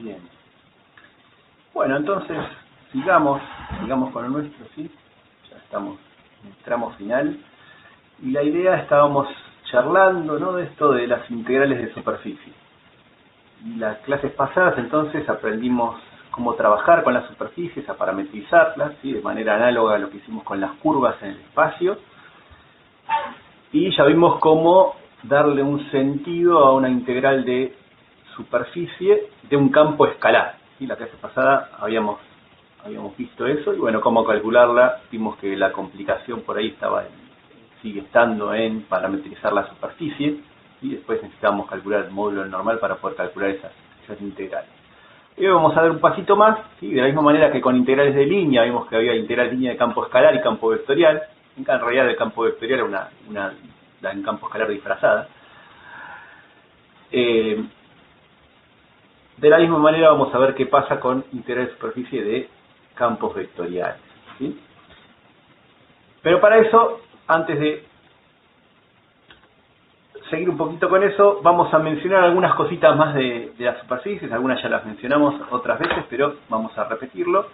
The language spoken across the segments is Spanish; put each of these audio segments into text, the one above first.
Bien. Bueno, entonces, sigamos con lo nuestro, ¿sí? Ya estamos en el tramo final. Y la idea, estábamos charlando, ¿no?, de esto de las integrales de superficie. Y las clases pasadas, entonces, aprendimos cómo trabajar con las superficies, a parametrizarlas, ¿sí?, de manera análoga a lo que hicimos con las curvas en el espacio. Y ya vimos cómo darle un sentido a una integral de superficie de un campo escalar. ¿Sí? La clase pasada habíamos visto eso, y bueno, cómo calcularla. Vimos que la complicación por ahí sigue estando en parametrizar la superficie, y después necesitamos calcular el módulo normal para poder calcular esas integrales. Y hoy vamos a dar un pasito más, ¿sí? De la misma manera que con integrales de línea, vimos que había integral de línea de campo escalar y campo vectorial. En realidad el campo vectorial era la en campo escalar disfrazada. De la misma manera vamos a ver qué pasa con integrales de superficie de campos vectoriales, ¿sí? Pero para eso, antes de seguir un poquito con eso, vamos a mencionar algunas cositas más de las superficies. Algunas ya las mencionamos otras veces, pero vamos a repetirlo.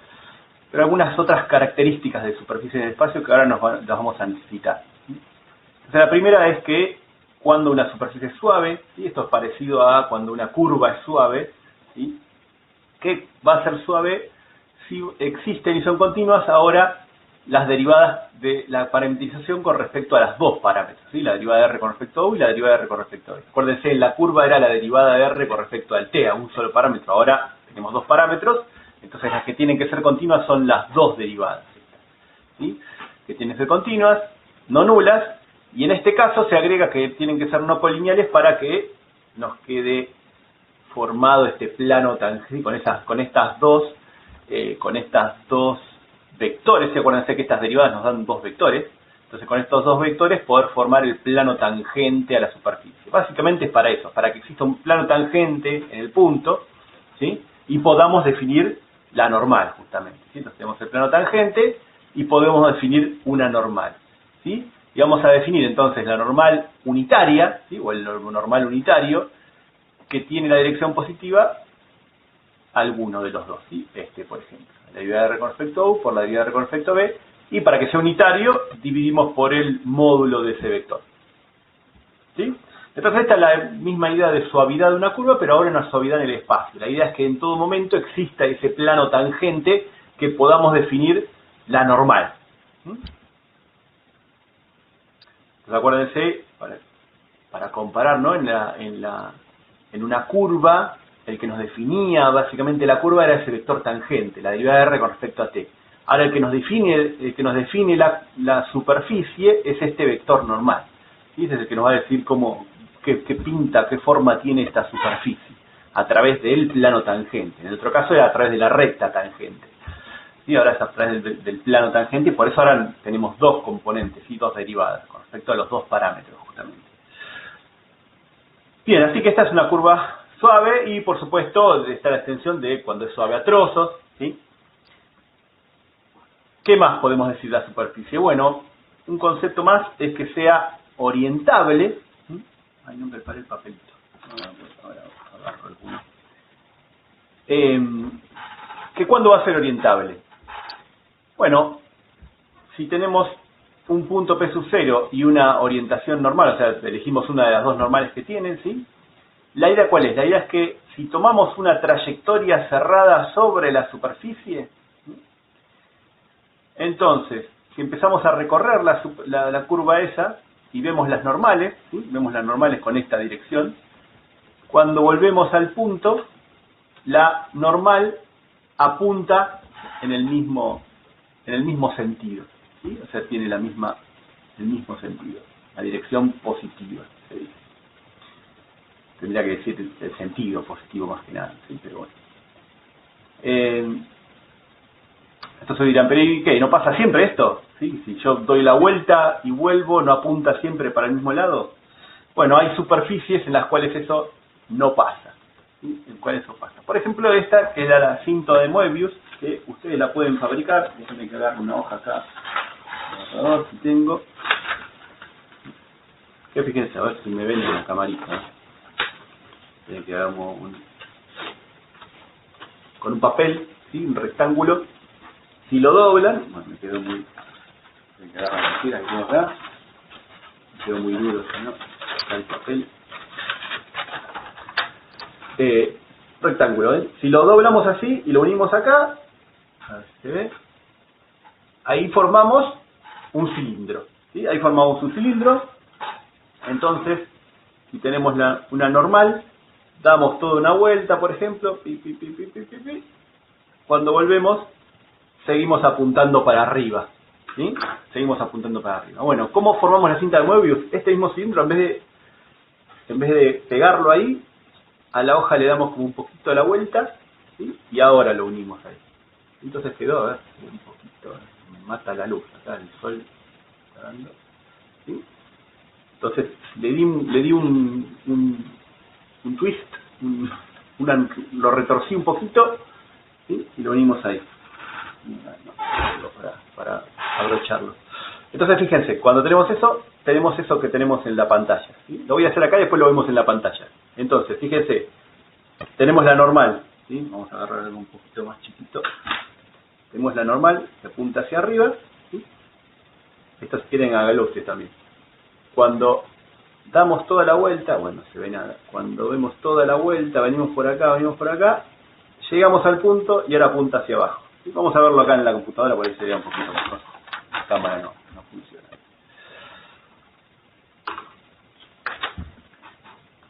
Pero algunas otras características de superficies del espacio que ahora las vamos a necesitar. Entonces, la primera es que cuando una superficie es suave, ¿sí?, esto es parecido a cuando una curva es suave, ¿sí?, que va a ser suave si existen y son continuas ahora las derivadas de la parametrización con respecto a las dos parámetros, ¿sí?, la derivada de R con respecto a U y la derivada de R con respecto a B. Acuérdense, en la curva era la derivada de R con respecto al T, a un solo parámetro. Ahora tenemos dos parámetros, entonces las que tienen que ser continuas son las dos derivadas, ¿sí?, que tienen que ser continuas, no nulas, y en este caso se agrega que tienen que ser no colineales para que nos quede formado este plano tangente con estas dos vectores. ¿Sí? Acuérdense que estas derivadas nos dan dos vectores. Entonces, con estos dos vectores poder formar el plano tangente a la superficie. Básicamente es para eso, para que exista un plano tangente en el punto, ¿sí?, y podamos definir la normal, justamente, ¿sí? Entonces tenemos el plano tangente y podemos definir una normal, ¿sí? Y vamos a definir entonces la normal unitaria, ¿sí?, o el normal unitario, que tiene la dirección positiva alguno de los dos, ¿sí? Por ejemplo, la derivada de R con respecto a U por la derivada de R con respecto a B, y para que sea unitario dividimos por el módulo de ese vector, ¿sí? Entonces esta es la misma idea de suavidad de una curva, pero ahora una suavidad en el espacio. La idea es que en todo momento exista ese plano tangente que podamos definir la normal. Entonces acuérdense, para comparar, ¿no?, en una curva, el que nos definía básicamente la curva era ese vector tangente, la derivada de R con respecto a T. Ahora el que nos define la superficie es este vector normal, ¿sí? Ese es el que nos va a decir qué pinta, qué forma tiene esta superficie, a través del plano tangente. En el otro caso era a través de la recta tangente. ¿Sí? Ahora es a través del plano tangente, y por eso ahora tenemos dos componentes, ¿sí?, dos derivadas, con respecto a los dos parámetros, justamente. Bien, así que esta es una curva suave, y por supuesto está la extensión de cuando es suave a trozos, ¿sí? ¿Qué más podemos decir de la superficie? Bueno, un concepto más es que sea orientable. Ay, no me preparé el papelito. Ahora agarro alguno. ¿Que cuándo va a ser orientable? Bueno, si tenemos un punto P sub 0 y una orientación normal, o sea, elegimos una de las dos normales que tienen, ¿sí? ¿La idea cuál es? La idea es que si tomamos una trayectoria cerrada sobre la superficie, entonces, si empezamos a recorrer la curva esa y vemos las normales, ¿sí?, vemos las normales con esta dirección, cuando volvemos al punto, la normal apunta en el mismo sentido, ¿sí? O sea, tiene el mismo sentido, la dirección positiva, se dice. Tendría que decir el sentido positivo más que nada, ¿sí? Pero bueno. Entonces dirán, pero ¿y qué? ¿No pasa siempre esto? ¿Sí? Si yo doy la vuelta y vuelvo, ¿no apunta siempre para el mismo lado? Bueno, hay superficies en las cuales eso no pasa, ¿sí? En cuales eso pasa. Por ejemplo, esta, que era la cinta de Moebius, que ustedes la pueden fabricar. Déjenme que agarre una hoja acá, a ver si tengo. Que fíjense, a ver si me ven en la camarita, ¿eh? Tienen que hagamos un... con un papel, ¿sí? Un rectángulo. Si lo doblan, bueno, me quedó muy... Me quedó muy duro, ¿no? Acá el papel. Rectángulo, ¿eh? Si lo doblamos así y lo unimos acá, a ver si se ve, ahí formamos un cilindro, ¿sí? Ahí formamos un cilindro. Entonces, si tenemos una normal, damos toda una vuelta, por ejemplo, cuando volvemos, seguimos apuntando para arriba, ¿sí? Seguimos apuntando para arriba. Bueno, ¿cómo formamos la cinta de Möbius? Este mismo cilindro, en vez de pegarlo ahí, a la hoja le damos como un poquito la vuelta, ¿sí? Y ahora lo unimos ahí. Entonces quedó, a ver, un poquito, me mata la luz, acá el sol está dando, ¿sí? Entonces le di un twist, lo retorcí un poquito, ¿sí? Y lo unimos ahí, para abrocharlo. Entonces fíjense, cuando tenemos eso que tenemos en la pantalla, ¿sí? Lo voy a hacer acá y después lo vemos en la pantalla. Entonces, fíjense, tenemos la normal, ¿sí? Vamos a agarrar algo un poquito más chiquito. Tenemos la normal que apunta hacia arriba, ¿sí? Esto si quieren hágalo ustedes también. Cuando damos toda la vuelta, bueno, no se ve nada. Cuando vemos toda la vuelta, venimos por acá, llegamos al punto y ahora apunta hacia abajo, ¿sí? Vamos a verlo acá en la computadora, por ahí sería un poquito mejor. La cámara no funciona.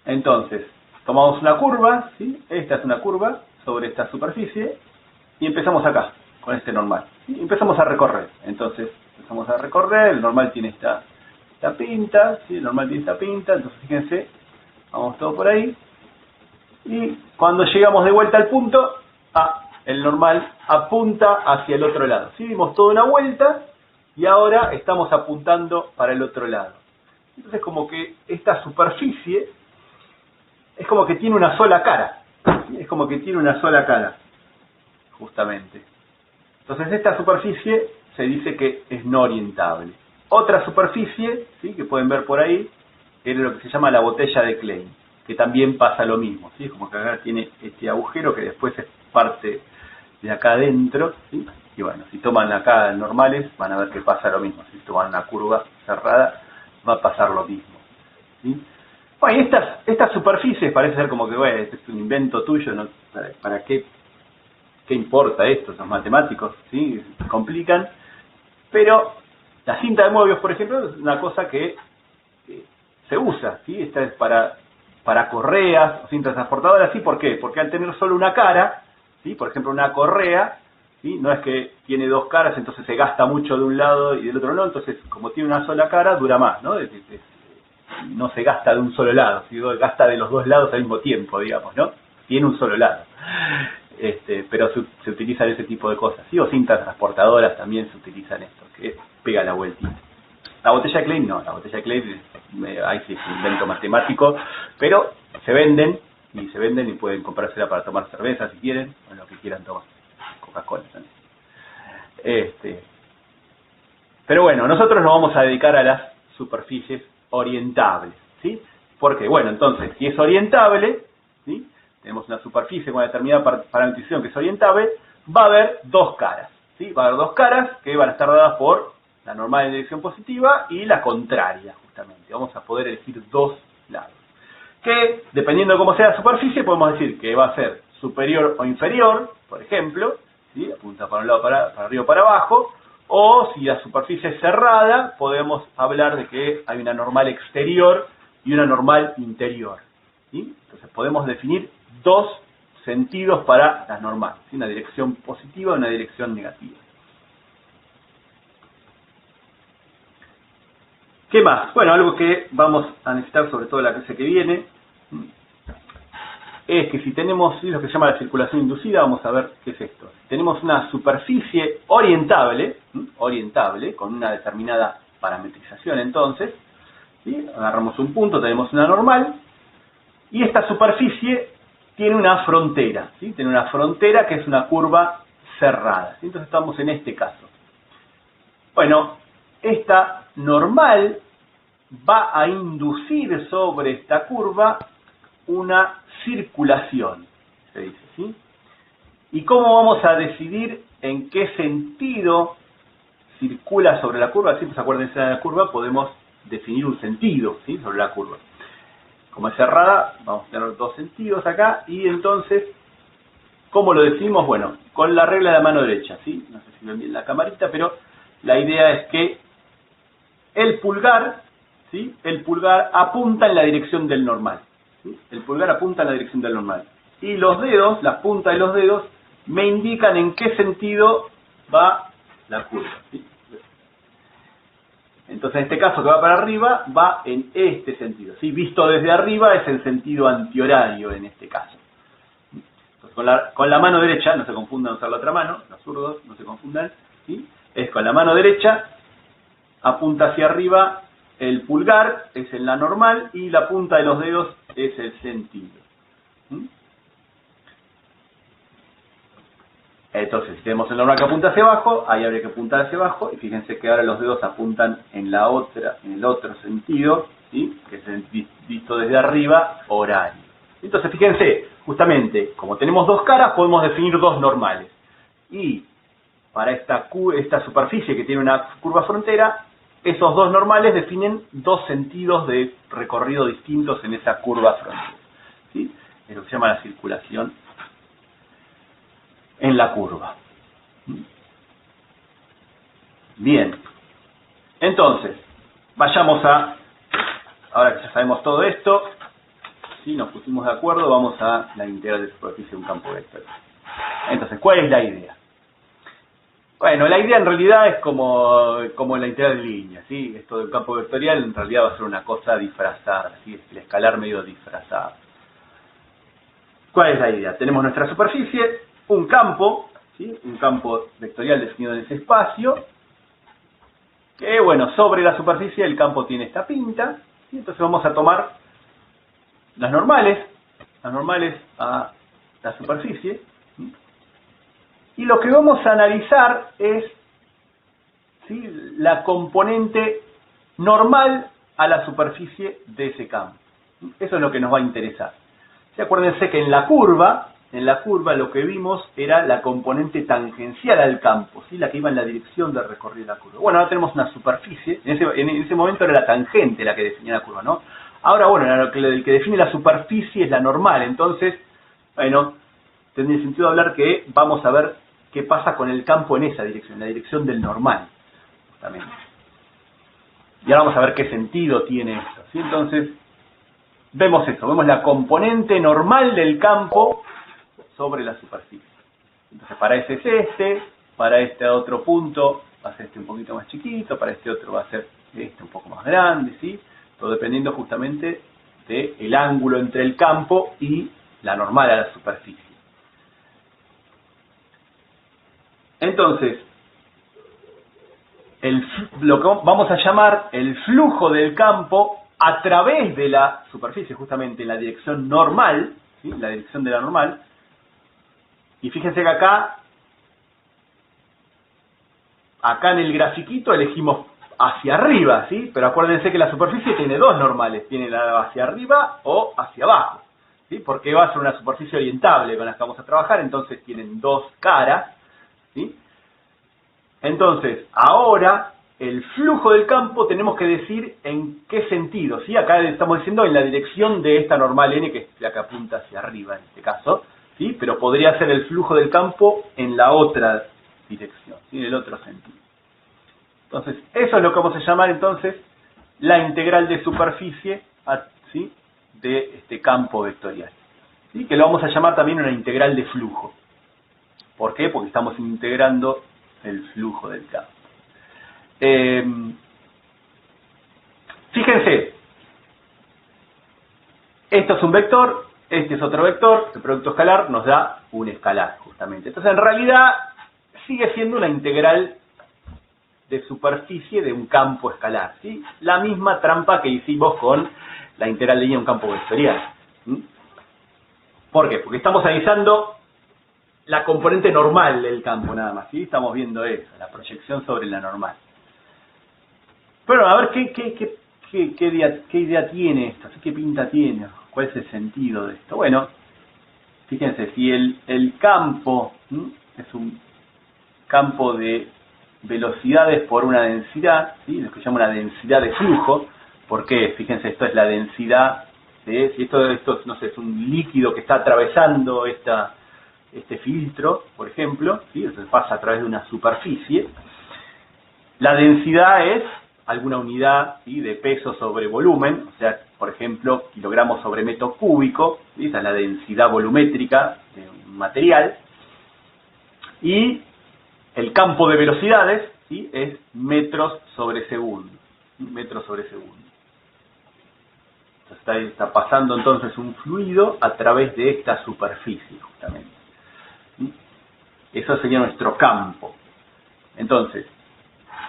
Entonces, tomamos una curva, ¿sí? Esta es una curva sobre esta superficie y empezamos acá, con este normal, ¿sí? Empezamos a recorrer. Entonces, empezamos a recorrer, el normal tiene esta pinta, ¿sí? El normal tiene esta pinta, entonces fíjense, vamos todo por ahí. Y cuando llegamos de vuelta al punto, el normal apunta hacia el otro lado, ¿sí? Dimos toda una vuelta y ahora estamos apuntando para el otro lado. Entonces como que esta superficie es como que tiene una sola cara, ¿sí? Es como que tiene una sola cara, justamente. Entonces esta superficie se dice que es no orientable. Otra superficie, ¿sí? Que pueden ver por ahí, es lo que se llama la botella de Klein, que también pasa lo mismo, ¿sí? Como que acá tiene este agujero que después es parte de acá adentro, ¿sí? Y bueno, si toman acá normales van a ver que pasa lo mismo. Si toman una curva cerrada va a pasar lo mismo, ¿sí? Bueno, y estas superficies parece ser como que, bueno, este es un invento tuyo, ¿no? ¿Para qué importa esto? Los matemáticos, ¿sí? Se complican, pero la cinta de Möbius, por ejemplo, es una cosa que se usa, ¿sí? Esta es para correas o cintas transportadoras, ¿sí? ¿Por qué? Porque al tener solo una cara, ¿sí? Por ejemplo, una correa, ¿sí? No es que tiene dos caras, entonces se gasta mucho de un lado y del otro no, entonces como tiene una sola cara, dura más, ¿no? No se gasta de un solo lado, ¿sí? Gasta de los dos lados al mismo tiempo, digamos, ¿no? Tiene un solo lado. Pero se utilizan ese tipo de cosas, ¿sí? O cintas transportadoras también se utilizan esto, que pega la vueltita. La botella de Klein no, la botella de Klein ahí sí es un invento matemático, pero se venden y pueden comprársela para tomar cerveza si quieren, o lo que quieran tomar, Coca-Cola también. Pero bueno, nosotros nos vamos a dedicar a las superficies orientables, ¿sí? Porque, bueno, entonces, si es orientable, ¿sí? Tenemos una superficie con una determinada parametrización que es orientable, va a haber dos caras, ¿sí? Va a haber dos caras que van a estar dadas por la normal en dirección positiva y la contraria, justamente. Vamos a poder elegir dos lados. Que, dependiendo de cómo sea la superficie, podemos decir que va a ser superior o inferior, por ejemplo, ¿sí? Apunta para un lado, para arriba o para abajo. O si la superficie es cerrada, podemos hablar de que hay una normal exterior y una normal interior, ¿sí? Entonces podemos definir dos sentidos para las normales, ¿sí? Una dirección positiva y una dirección negativa. ¿Qué más? Bueno, algo que vamos a necesitar sobre todo la clase que viene es que si tenemos lo que se llama la circulación inducida, vamos a ver qué es esto. Tenemos una superficie orientable, con una determinada parametrización entonces, ¿sí? Agarramos un punto, tenemos una normal, y esta superficie tiene una frontera, ¿sí? Tiene una frontera que es una curva cerrada, ¿sí? Entonces estamos en este caso. Bueno, esta normal va a inducir sobre esta curva una circulación, se dice, ¿sí? ¿Y cómo vamos a decidir en qué sentido circula sobre la curva? Siempre acuérdense de la curva, podemos definir un sentido, ¿sí?, sobre la curva. Como es cerrada, vamos a tener dos sentidos acá, y entonces, ¿cómo lo definimos? Bueno, con la regla de la mano derecha, ¿sí? No sé si ven bien la camarita, pero la idea es que el pulgar, ¿sí?, el pulgar apunta en la dirección del normal, ¿sí? El pulgar apunta en la dirección del normal. Y los dedos, las puntas de los dedos, me indican en qué sentido va la curva, ¿sí? Entonces, en este caso que va para arriba, va en este sentido, ¿sí? Visto desde arriba es el sentido antihorario en este caso. Entonces, con la mano derecha, no se confundan usar la otra mano, los zurdos no se confundan, ¿sí? Es con la mano derecha, apunta hacia arriba el pulgar, es en la normal, y la punta de los dedos es el sentido. ¿Mm? Entonces, si tenemos el normal que apunta hacia abajo, ahí habría que apuntar hacia abajo, y fíjense que ahora los dedos apuntan en el otro sentido, ¿sí?, que es el visto desde arriba, horario. Entonces, fíjense, justamente, como tenemos dos caras, podemos definir dos normales. Y para esta superficie que tiene una curva frontera, esos dos normales definen dos sentidos de recorrido distintos en esa curva frontera, ¿sí? Es lo que se llama la circulación en la curva. Bien, entonces, ahora que ya sabemos todo esto, ¿sí?, nos pusimos de acuerdo, vamos a la integral de superficie de un campo vectorial. Entonces, ¿cuál es la idea? Bueno, la idea en realidad es como la integral de línea, ¿sí? Esto del campo vectorial en realidad va a ser una cosa disfrazada, ¿sí? El escalar medio disfrazado. ¿Cuál es la idea? Tenemos nuestra superficie, un campo, ¿sí?, un campo vectorial definido en ese espacio, que, bueno, sobre la superficie el campo tiene esta pinta, y entonces vamos a tomar las normales a la superficie, ¿sí?, y lo que vamos a analizar es, ¿sí?, la componente normal a la superficie de ese campo. Eso es lo que nos va a interesar. ¿Sí? Acuérdense que en la curva lo que vimos era la componente tangencial al campo, ¿sí?, la que iba en la dirección de recorrido de la curva. Bueno, ahora tenemos una superficie, en ese momento era la tangente la que definía la curva, ¿no? Ahora, bueno, el que define la superficie es la normal, entonces, bueno, tendría sentido hablar que vamos a ver qué pasa con el campo en esa dirección, en la dirección del normal, justamente. Y ahora vamos a ver qué sentido tiene esto, ¿sí? Entonces, vemos esto, vemos la componente normal del campo sobre la superficie. Entonces, para ese es este, para este otro punto va a ser este un poquito más chiquito, para este otro va a ser este un poco más grande, ¿sí? Todo dependiendo justamente del ángulo entre el campo y la normal a la superficie. Entonces, lo que vamos a llamar el flujo del campo a través de la superficie, justamente en la dirección normal, ¿sí?, la dirección de la normal. Y fíjense que acá en el grafiquito elegimos hacia arriba, ¿sí? Pero acuérdense que la superficie tiene dos normales, tiene la hacia arriba o hacia abajo, ¿sí?, porque va a ser una superficie orientable con la que vamos a trabajar, entonces tienen dos caras, ¿sí? Entonces, ahora, el flujo del campo tenemos que decir en qué sentido, ¿sí? Acá estamos diciendo en la dirección de esta normal n, que es la que apunta hacia arriba en este caso, ¿sí? Pero podría ser el flujo del campo en la otra dirección, ¿sí?, en el otro sentido. Entonces, eso es lo que vamos a llamar entonces la integral de superficie, ¿sí?, de este campo vectorial, ¿sí?, que lo vamos a llamar también una integral de flujo. ¿Por qué? Porque estamos integrando el flujo del campo. Fíjense, esto es un vector, este es otro vector, el producto escalar nos da un escalar, justamente. Entonces, en realidad, sigue siendo una integral de superficie de un campo escalar, ¿sí? La misma trampa que hicimos con la integral de línea de un campo vectorial. ¿Por qué? Porque estamos analizando la componente normal del campo nada más, ¿sí? Estamos viendo eso, la proyección sobre la normal. Pero a ver, ¿qué idea tiene esto? ¿Qué pinta tiene? ¿Cuál es el sentido de esto? Bueno, fíjense, si el campo es un campo de velocidades por una densidad, ¿sí? Lo que se llama una densidad de flujo. ¿Por qué? Fíjense, esto es la densidad de, si esto no sé, es un líquido que está atravesando este filtro, por ejemplo, ¿sí? Entonces pasa a través de una superficie. La densidad es alguna unidad, ¿sí? De peso sobre volumen, o sea, por ejemplo, kilogramos sobre metro cúbico, ¿sí? Esa es la densidad volumétrica de un material. Y el campo de velocidades, ¿sí? Es metros sobre segundo. Metros sobre segundo. Está pasando entonces un fluido a través de esta superficie, justamente. ¿Sí? Eso sería nuestro campo. Entonces,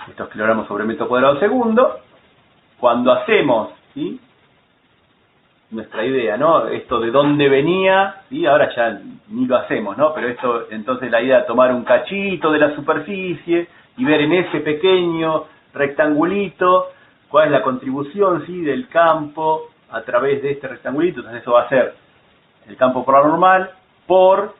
estos kilogramos sobre metro cuadrado segundo, cuando hacemos, ¿sí? Nuestra idea, ¿no? Esto de dónde venía, ¿sí? Ahora ya ni lo hacemos, ¿no? Pero esto, entonces la idea de tomar un cachito de la superficie y ver en ese pequeño rectangulito cuál es la contribución, ¿sí? Del campo a través de este rectangulito. Entonces eso va a ser el campo polar normal por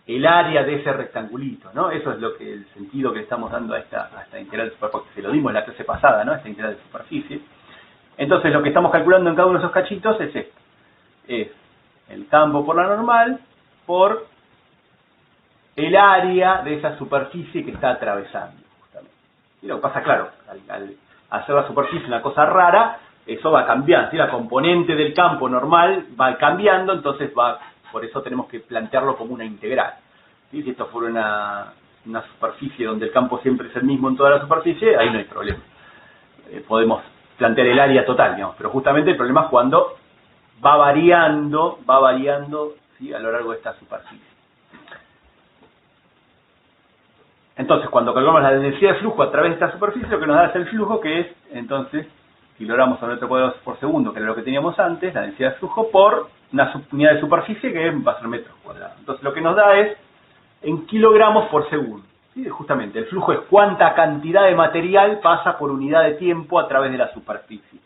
el área de ese rectangulito, ¿no? Eso es lo que el sentido que le estamos dando a esta integral de superficie. Se lo dimos en la clase pasada, ¿no? Esta integral de superficie. Entonces lo que estamos calculando en cada uno de esos cachitos es esto. Es el campo por la normal por el área de esa superficie que está atravesando, justamente. Y lo que pasa, claro, al hacer la superficie una cosa rara, eso va cambiando, ¿sí? La componente del campo normal va cambiando, entonces por eso tenemos que plantearlo como una integral, ¿sí? Si esto fuera una superficie donde el campo siempre es el mismo en toda la superficie, ahí no hay problema. Podemos plantear el área total, digamos, pero justamente el problema es cuando va variando, ¿sí? A lo largo de esta superficie. Entonces, cuando calculamos la densidad de flujo a través de esta superficie, lo que nos da es el flujo, que es, entonces, kilogramos sobre metro cuadrado por segundo, que era lo que teníamos antes, la densidad de flujo por una unidad de superficie, que va a ser metros cuadrados. Entonces, lo que nos da es en kilogramos por segundo. ¿Sí? Justamente, el flujo es cuánta cantidad de material pasa por unidad de tiempo a través de la superficie.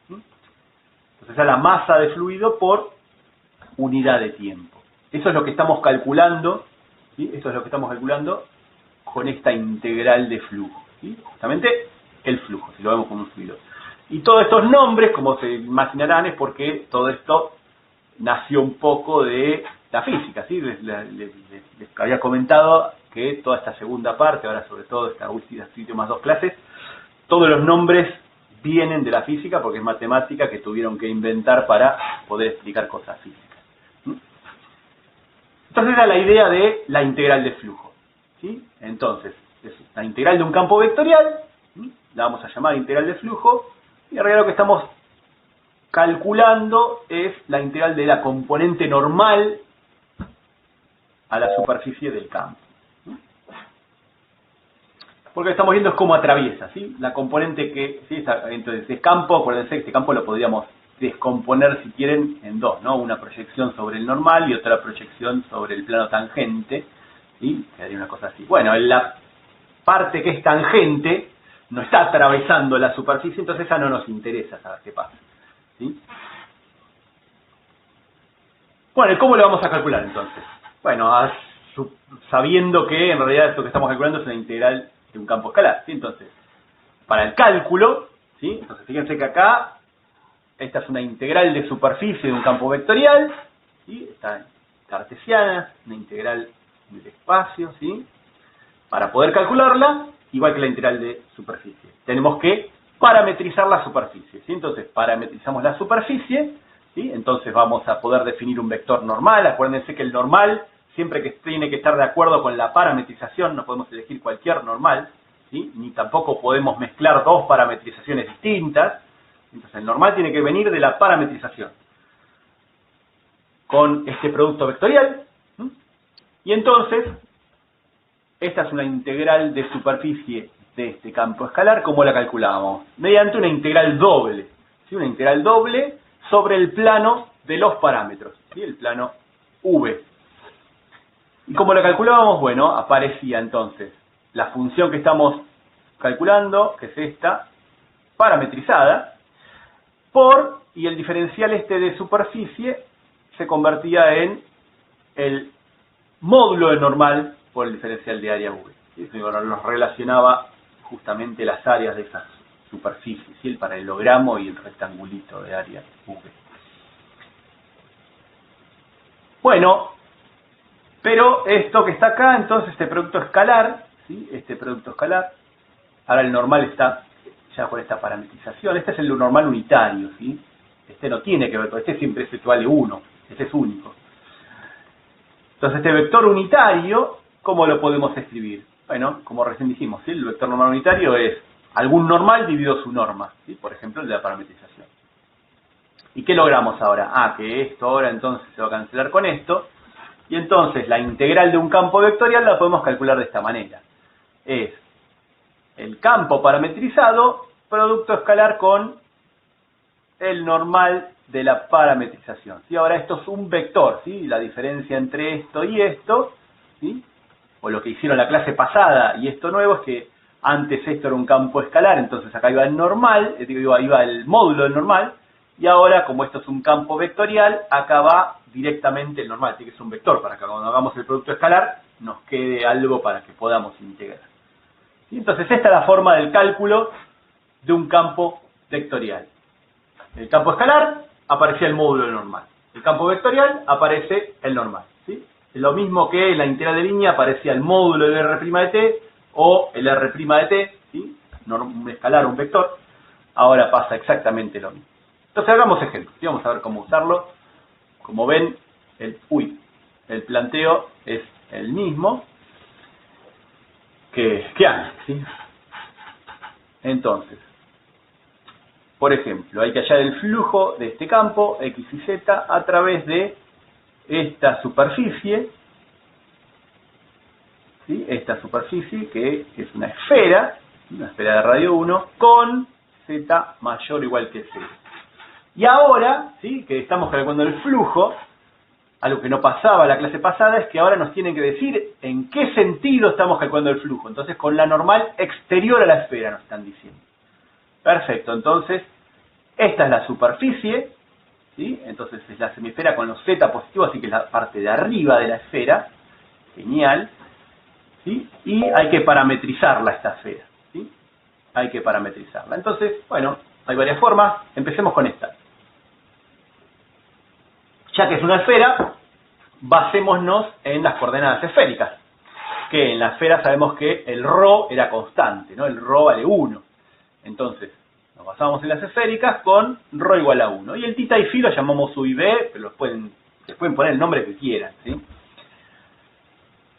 ¿Sí? Entonces, esa es la masa de fluido por unidad de tiempo. Eso es lo que estamos calculando, ¿sí? Eso es lo que estamos calculando con esta integral de flujo, ¿sí? Justamente el flujo, si lo vemos como un fluido. Y todos estos nombres, como se imaginarán, es porque todo esto nació un poco de la física, ¿sí? Les había comentado que toda esta segunda parte, ahora sobre todo esta últimas dos clases, todos los nombres vienen de la física porque es matemática que tuvieron que inventar para poder explicar cosas físicas. Entonces era la idea de la integral de flujo, ¿sí? Entonces, es la integral de un campo vectorial, ¿sí? La vamos a llamar integral de flujo, y en realidad lo que estamos calculando es la integral de la componente normal a la superficie del campo. Porque estamos viendo es cómo atraviesa, ¿sí? La componente que, ¿sí? Entonces, el campo, acuérdense que este campo lo podríamos descomponer, si quieren, en dos, ¿no? Una proyección sobre el normal y otra proyección sobre el plano tangente, ¿sí? Quedaría una cosa así. Bueno, la parte que es tangente no está atravesando la superficie, entonces esa no nos interesa saber qué pasa, ¿sí? Bueno, ¿y cómo lo vamos a calcular entonces? Bueno, sabiendo que en realidad esto que estamos calculando es una integral de un campo escalar, ¿sí? Entonces, para el cálculo, ¿sí? Entonces fíjense que acá esta es una integral de superficie de un campo vectorial, ¿sí? Está cartesiana, una integral del espacio, ¿sí? Para poder calcularla, igual que la integral de superficie, tenemos que parametrizar la superficie, ¿sí? Entonces, parametrizamos la superficie, ¿sí? Entonces vamos a poder definir un vector normal. Acuérdense que el normal siempre que tiene que estar de acuerdo con la parametrización, no podemos elegir cualquier normal, ¿sí? Ni tampoco podemos mezclar dos parametrizaciones distintas. Entonces el normal tiene que venir de la parametrización con este producto vectorial, ¿sí? Y entonces esta es una integral de superficie de este campo escalar. ¿Cómo la calculamos? Mediante una integral doble, ¿sí? Una integral doble sobre el plano de los parámetros, ¿sí? El plano V. ¿Y cómo lo calculábamos? Bueno, aparecía entonces la función que estamos calculando, que es esta, parametrizada, por, y el diferencial este de superficie, se convertía en el módulo de normal por el diferencial de área V. ¿Sí? Nos relacionaba justamente las áreas de esas superficies, ¿sí? El paralelogramo y el rectangulito de área V. Bueno, pero esto que está acá, entonces este producto escalar, ¿sí? Este producto escalar, ahora el normal está ya con esta parametrización. Este es el normal unitario, ¿sí? Este no tiene que ver con este, siempre es vale 1, este es único. Entonces este vector unitario, ¿cómo lo podemos escribir? Bueno, como recién dijimos, ¿sí? El vector normal unitario es algún normal dividido su norma, ¿sí? Por ejemplo el de la parametrización. ¿Y qué logramos ahora? Ah, que esto ahora entonces se va a cancelar con esto, y entonces la integral de un campo vectorial la podemos calcular de esta manera. Es el campo parametrizado, producto escalar con el normal de la parametrización. ¿Sí? Ahora esto es un vector, ¿sí? La diferencia entre esto y esto, ¿sí? O lo que hicieron la clase pasada y esto nuevo es que antes esto era un campo escalar, entonces acá iba el normal, iba el módulo del normal, y ahora como esto es un campo vectorial, acá va directamente el normal, así que es un vector para que cuando hagamos el producto escalar nos quede algo para que podamos integrar. ¿Sí? Entonces esta es la forma del cálculo de un campo vectorial. En el campo escalar aparecía el módulo del normal. En el campo vectorial aparece el normal. ¿Sí? Es lo mismo que en la integral de línea aparecía el módulo del R' de t o el R' de t, ¿sí? Un escalar, un vector. Ahora pasa exactamente lo mismo. Entonces hagamos ejemplos. ¿Sí? Vamos a ver cómo usarlo. Como ven, el planteo es el mismo que antes. ¿Sí? Entonces, por ejemplo, hay que hallar el flujo de este campo, X y Z, a través de esta superficie, ¿sí? Esta superficie que es una esfera de radio 1, con Z mayor o igual que 0. Y ahora, ¿sí? Que estamos calculando el flujo, algo que no pasaba la clase pasada, es que ahora nos tienen que decir en qué sentido estamos calculando el flujo. Entonces, con la normal exterior a la esfera nos están diciendo. Perfecto, entonces, esta es la superficie, ¿sí? Entonces es la semisfera con los z positivos, así que es la parte de arriba de la esfera. Genial. ¿Sí? Y hay que parametrizarla esta esfera, ¿sí? Hay que parametrizarla. Entonces, bueno, hay varias formas. Empecemos con esta. Ya que es una esfera, basémonos en las coordenadas esféricas. Que en la esfera sabemos que el ρ era constante, ¿no? El ρ vale 1. Entonces, nos basamos en las esféricas con ρ igual a 1. Y el tita y phi lo llamamos u y b, pero les pueden poner el nombre que quieran, ¿sí?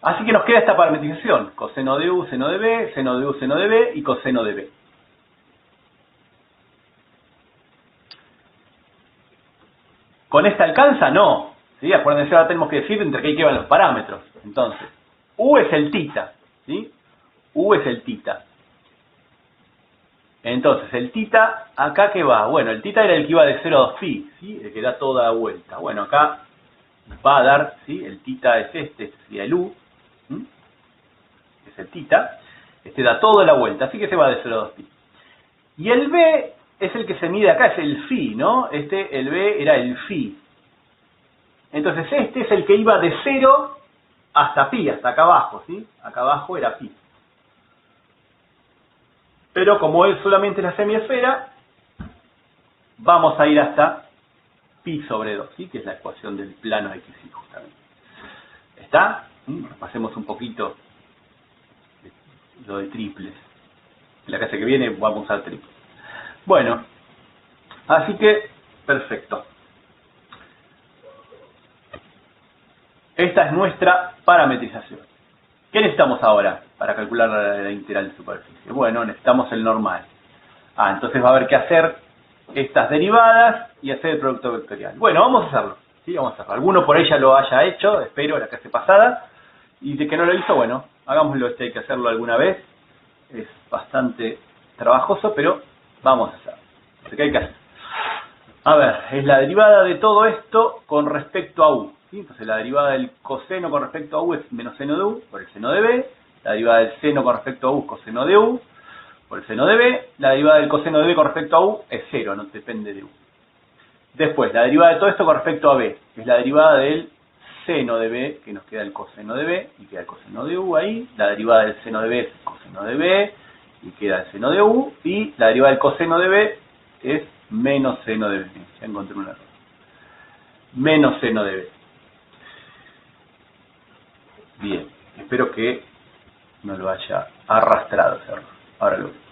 Así que nos queda esta parametrización. Coseno de u, seno de b, seno de u, seno de b y coseno de b. ¿Con esta alcanza? No. ¿Sí? Acuérdense, ahora tenemos que decir entre qué van los parámetros. Entonces, u es el tita, ¿sí? U es el tita. Entonces, el tita, ¿acá qué va? Bueno, el tita era el que iba de 0 a 2pi, ¿sí? El que da toda la vuelta. Bueno, acá va a dar, ¿sí? El tita es este sería el u, ¿sí? Es el tita. Este da toda la vuelta, así que se va de 0 a 2pi. Y el b es el que se mide acá, es el phi, ¿no? El b era el phi. Entonces, este es el que iba de 0 hasta pi, hasta acá abajo, ¿sí? Acá abajo era pi. Pero como es solamente la semiesfera, vamos a ir hasta pi sobre 2, ¿sí? Que es la ecuación del plano x, justamente. ¿Está? Pasemos un poquito lo de triples. En la clase que viene vamos a usar triples. Bueno, así que, perfecto. Esta es nuestra parametrización. ¿Qué necesitamos ahora para calcular la integral de superficie? Bueno, necesitamos el normal. Entonces va a haber que hacer estas derivadas y hacer el producto vectorial. Bueno, vamos a hacerlo. ¿Sí? Vamos a hacerlo. Alguno por ahí ya lo haya hecho, espero, la clase pasada. Y de que no lo hizo, bueno, hagámoslo. Hay que hacerlo alguna vez. Es bastante trabajoso, pero vamos a hacerlo. Así que hay que hacer. A ver, es la derivada de todo esto con respecto a u. ¿Sí? Entonces la derivada del coseno con respecto a u es menos seno de u por el seno de b. La derivada del seno con respecto a u es coseno de u por el seno de b. La derivada del coseno de b con respecto a u es 0, no depende de u. Después, la derivada de todo esto con respecto a b, que es la derivada del seno de b, que nos queda el coseno de b, y queda el coseno de u ahí. La derivada del seno de b es el coseno de b, y queda el seno de u. Y la derivada del coseno de b es menos seno de b. Ya encontré un error. Menos seno de b. Bien, espero que no lo haya arrastrado ese error. Ahora lo veo.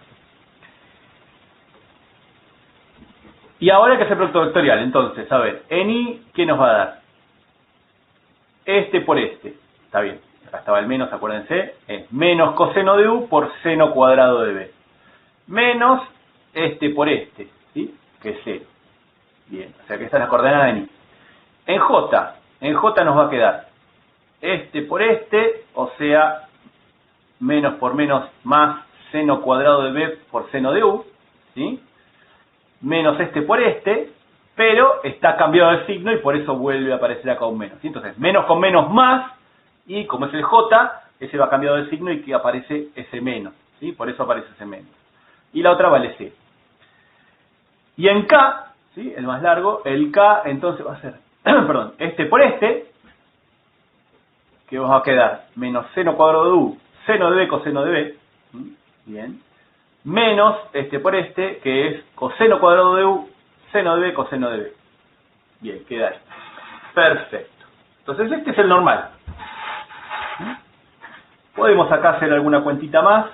Y ahora hay que hacer producto vectorial. Entonces, a ver, en i, ¿qué nos va a dar? Este por este. Está bien. Acá estaba el menos, acuérdense. Es menos coseno de u por seno cuadrado de b. Menos este por este, ¿sí? Que es 0. Bien, o sea que esta es la coordenada en i. En j nos va a quedar este por este, o sea, menos por menos más seno cuadrado de b por seno de u, ¿sí? Menos este por este, pero está cambiado el signo y por eso vuelve a aparecer acá un menos, ¿sí? Entonces, menos con menos más, y como es el j, ese va cambiado el signo y que aparece ese menos, ¿sí? Por eso aparece ese menos. Y la otra vale c. Y en k, ¿sí? El más largo, el k entonces va a ser, perdón, este por este, que va a quedar menos seno cuadrado de u, seno de b coseno de b, bien, menos este por este, que es coseno cuadrado de u, seno de b coseno de b. Bien, queda esto. Perfecto. Entonces este es el normal. Podemos acá hacer alguna cuentita más,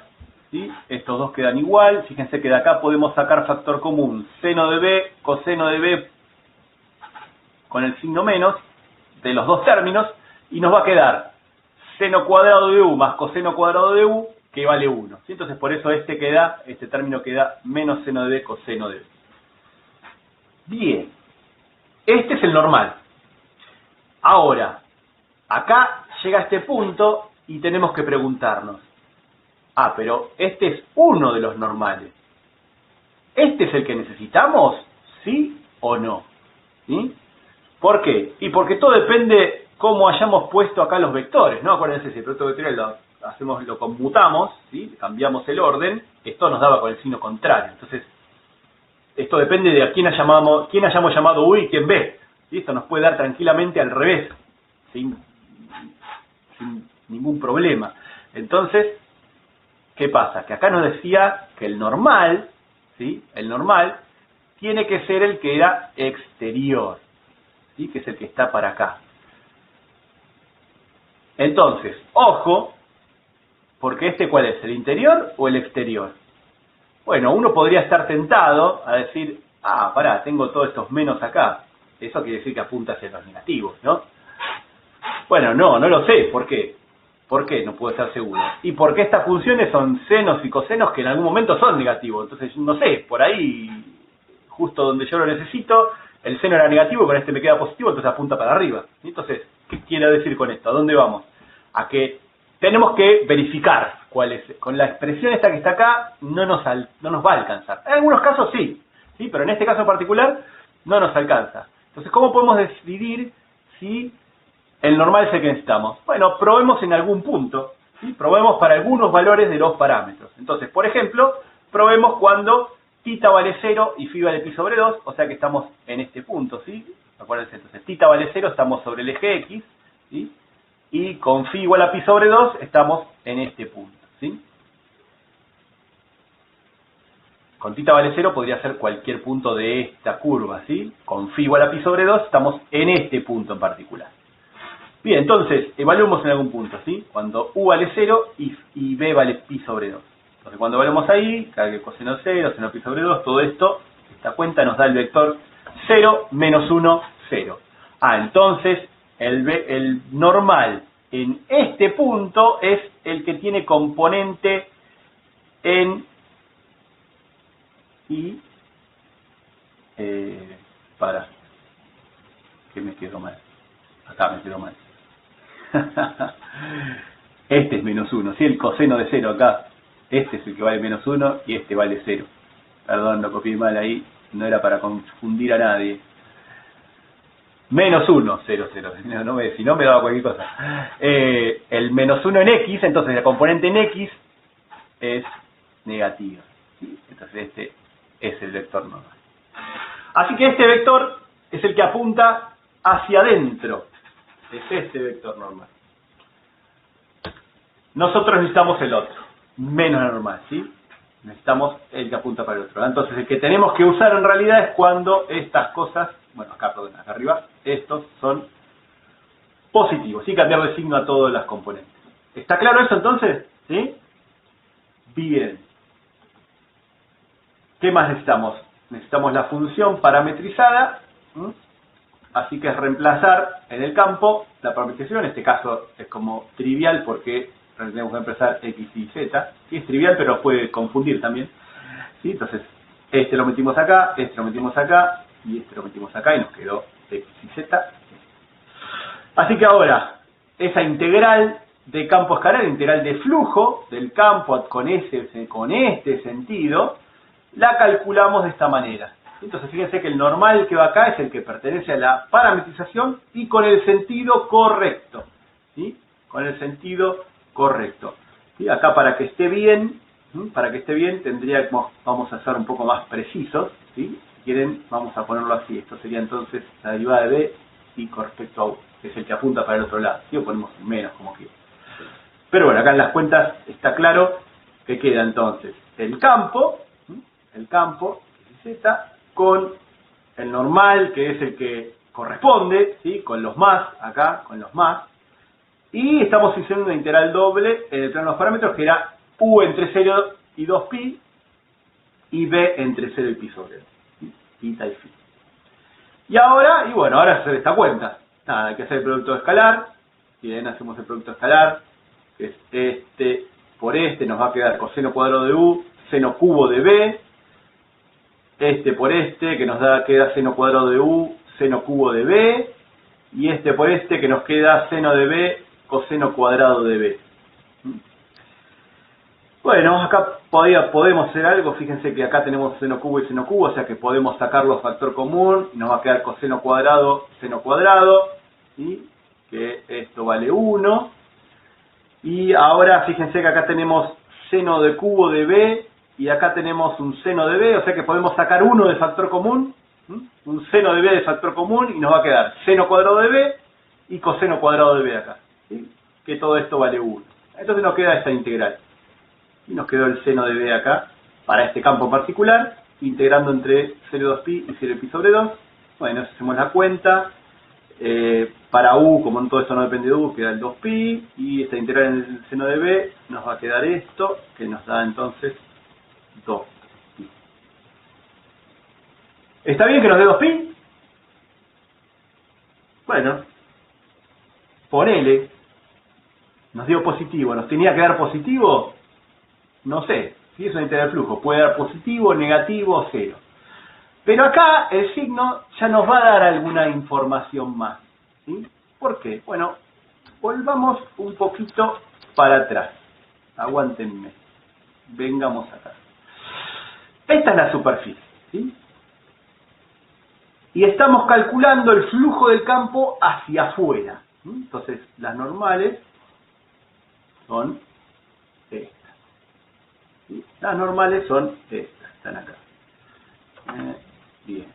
¿sí? Estos dos quedan igual. Fíjense que de acá podemos sacar factor común, seno de b, coseno de b, con el signo menos, de los dos términos, y nos va a quedar seno cuadrado de u más coseno cuadrado de u, que vale 1. ¿Sí? Entonces por eso este término queda menos seno de b coseno de b. Bien, este es el normal. Ahora, acá llega este punto y tenemos que preguntarnos, pero este es uno de los normales. ¿Este es el que necesitamos? ¿Sí o no? ¿Sí? ¿Por qué? Y porque todo depende cómo hayamos puesto acá los vectores, ¿no? Acuérdense, si el producto vectorial lo conmutamos, ¿sí? Cambiamos el orden, esto nos daba con el signo contrario. Entonces, esto depende de a quién hayamos llamado u y quién b. ¿Sí? Esto nos puede dar tranquilamente al revés, sin ningún problema. Entonces, ¿qué pasa? Que acá nos decía que el normal, ¿sí? El normal tiene que ser el que era exterior, ¿sí? Que es el que está para acá. Entonces, ojo, porque ¿cuál es? ¿El interior o el exterior? Bueno, uno podría estar tentado a decir, pará, tengo todos estos menos acá. Eso quiere decir que apunta hacia los negativos, ¿no? Bueno, no lo sé. ¿Por qué? ¿Por qué? No puedo estar seguro. Y porque estas funciones son senos y cosenos que en algún momento son negativos. Entonces, no sé, por ahí, justo donde yo lo necesito, el seno era negativo, con este me queda positivo, entonces apunta para arriba. Entonces, ¿qué quiero decir con esto? ¿A dónde vamos? A que tenemos que verificar cuál es. Con la expresión esta que está acá, no nos va a alcanzar. En algunos casos sí, pero en este caso en particular, no nos alcanza. Entonces, ¿cómo podemos decidir si el normal es el que necesitamos? Bueno, probemos en algún punto, ¿sí? Probemos para algunos valores de los parámetros. Entonces, por ejemplo, probemos cuando θ vale 0 y phi vale pi sobre 2, o sea que estamos en este punto, ¿sí? Acuérdense, entonces, θ vale 0, estamos sobre el eje X, ¿sí? Y con phi igual a pi sobre 2, estamos en este punto, ¿sí? Con θ vale 0 podría ser cualquier punto de esta curva, ¿sí? Con phi igual a pi sobre 2, estamos en este punto en particular. Bien, entonces, evaluemos en algún punto, ¿sí? Cuando u vale 0 y b vale pi sobre 2. Entonces, cuando evaluemos ahí, cada coseno 0, seno pi sobre 2, todo esto, esta cuenta nos da el vector 0, menos 1, 0. Entonces, el normal en este punto es el que tiene componente en y que me quedó mal. Acá me quedó mal. Este es menos 1, ¿sí? El coseno de 0 acá. Este es el que vale menos 1 y este vale 0. Perdón, lo copié mal ahí. No era para confundir a nadie. Menos 1, 0, 0. Si no me daba cualquier cosa. El menos 1 en X, entonces la componente en X es negativa, ¿sí? Entonces este es el vector normal. Así que este vector es el que apunta hacia adentro. Es este vector normal. Nosotros necesitamos el otro, menos la normal, ¿sí? Necesitamos el que apunta para el otro. Entonces, el que tenemos que usar en realidad es cuando estas cosas, bueno, acá, perdón, acá arriba, estos son positivos, ¿sí? Cambiar de signo a todas las componentes. ¿Está claro eso entonces? ¿Sí? Bien. ¿Qué más necesitamos? Necesitamos la función parametrizada, así que es reemplazar en el campo la parametrización. En este caso es como trivial porque tenemos que empezar x y z. Sí, es trivial, pero puede confundir también. ¿Sí? Entonces, este lo metimos acá, este lo metimos acá, y este lo metimos acá, y nos quedó x y z. Así que ahora, esa integral de campo escalar, integral de flujo del campo con este sentido, la calculamos de esta manera. Entonces, fíjense que el normal que va acá es el que pertenece a la parametrización y con el sentido correcto. ¿Sí? Con el sentido correcto. ¿Sí? Acá para que esté bien, vamos a ser un poco más precisos. ¿Sí? Si quieren, vamos a ponerlo así. Esto sería entonces la derivada de b y con respecto a u, que es el que apunta para el otro lado. ¿Sí? O ponemos un menos, como quieran. Pero bueno, acá en las cuentas está claro que queda entonces el campo z, con el normal, que es el que corresponde, ¿sí? Con los más, acá, con los más. Y estamos haciendo una integral doble en el plano de los parámetros, que era u entre 0 y 2pi, y b entre 0 y pi sobre 2. ¿Sí? Theta y phi. Y ahora, ahora hacer esta cuenta. Nada, hay que hacer el producto escalar. Bien, hacemos el producto escalar, que es este por este, nos va a quedar coseno cuadrado de u, seno cubo de b. Este por este, que nos queda seno cuadrado de u, seno cubo de b, y este por este, que nos queda seno de b, coseno cuadrado de b. Bueno, acá podemos hacer algo. Fíjense que acá tenemos seno cubo y seno cubo, o sea que podemos sacarlos factor común, y nos va a quedar coseno cuadrado, seno cuadrado, ¿sí? Que esto vale 1. Y ahora fíjense que acá tenemos seno de cubo de b, y acá tenemos un seno de b, o sea que podemos sacar 1 de factor común, un seno de b de factor común, y nos va a quedar seno cuadrado de b y coseno cuadrado de b acá, ¿sí? Que todo esto vale 1. Entonces nos queda esta integral. Y nos quedó el seno de b acá, para este campo en particular, integrando entre 0 y 2pi y 0 y pi sobre 2. Bueno, si hacemos la cuenta, para u, como en todo esto no depende de u, queda el 2pi, y esta integral en el seno de b nos va a quedar esto, que nos da entonces 2pi. ¿Está bien que nos dé 2pi? Bueno, ponele, nos dio positivo, ¿nos tenía que dar positivo? No sé, si es una integral de flujo, puede dar positivo, negativo, cero. Pero acá el signo ya nos va a dar alguna información más, ¿sí? ¿Por qué? Bueno, volvamos un poquito para atrás. Aguántenme. Vengamos acá. Esta es la superficie, ¿sí? Y estamos calculando el flujo del campo hacia afuera. Entonces, las normales son estas. ¿Sí? Las normales son estas, están acá. Bien.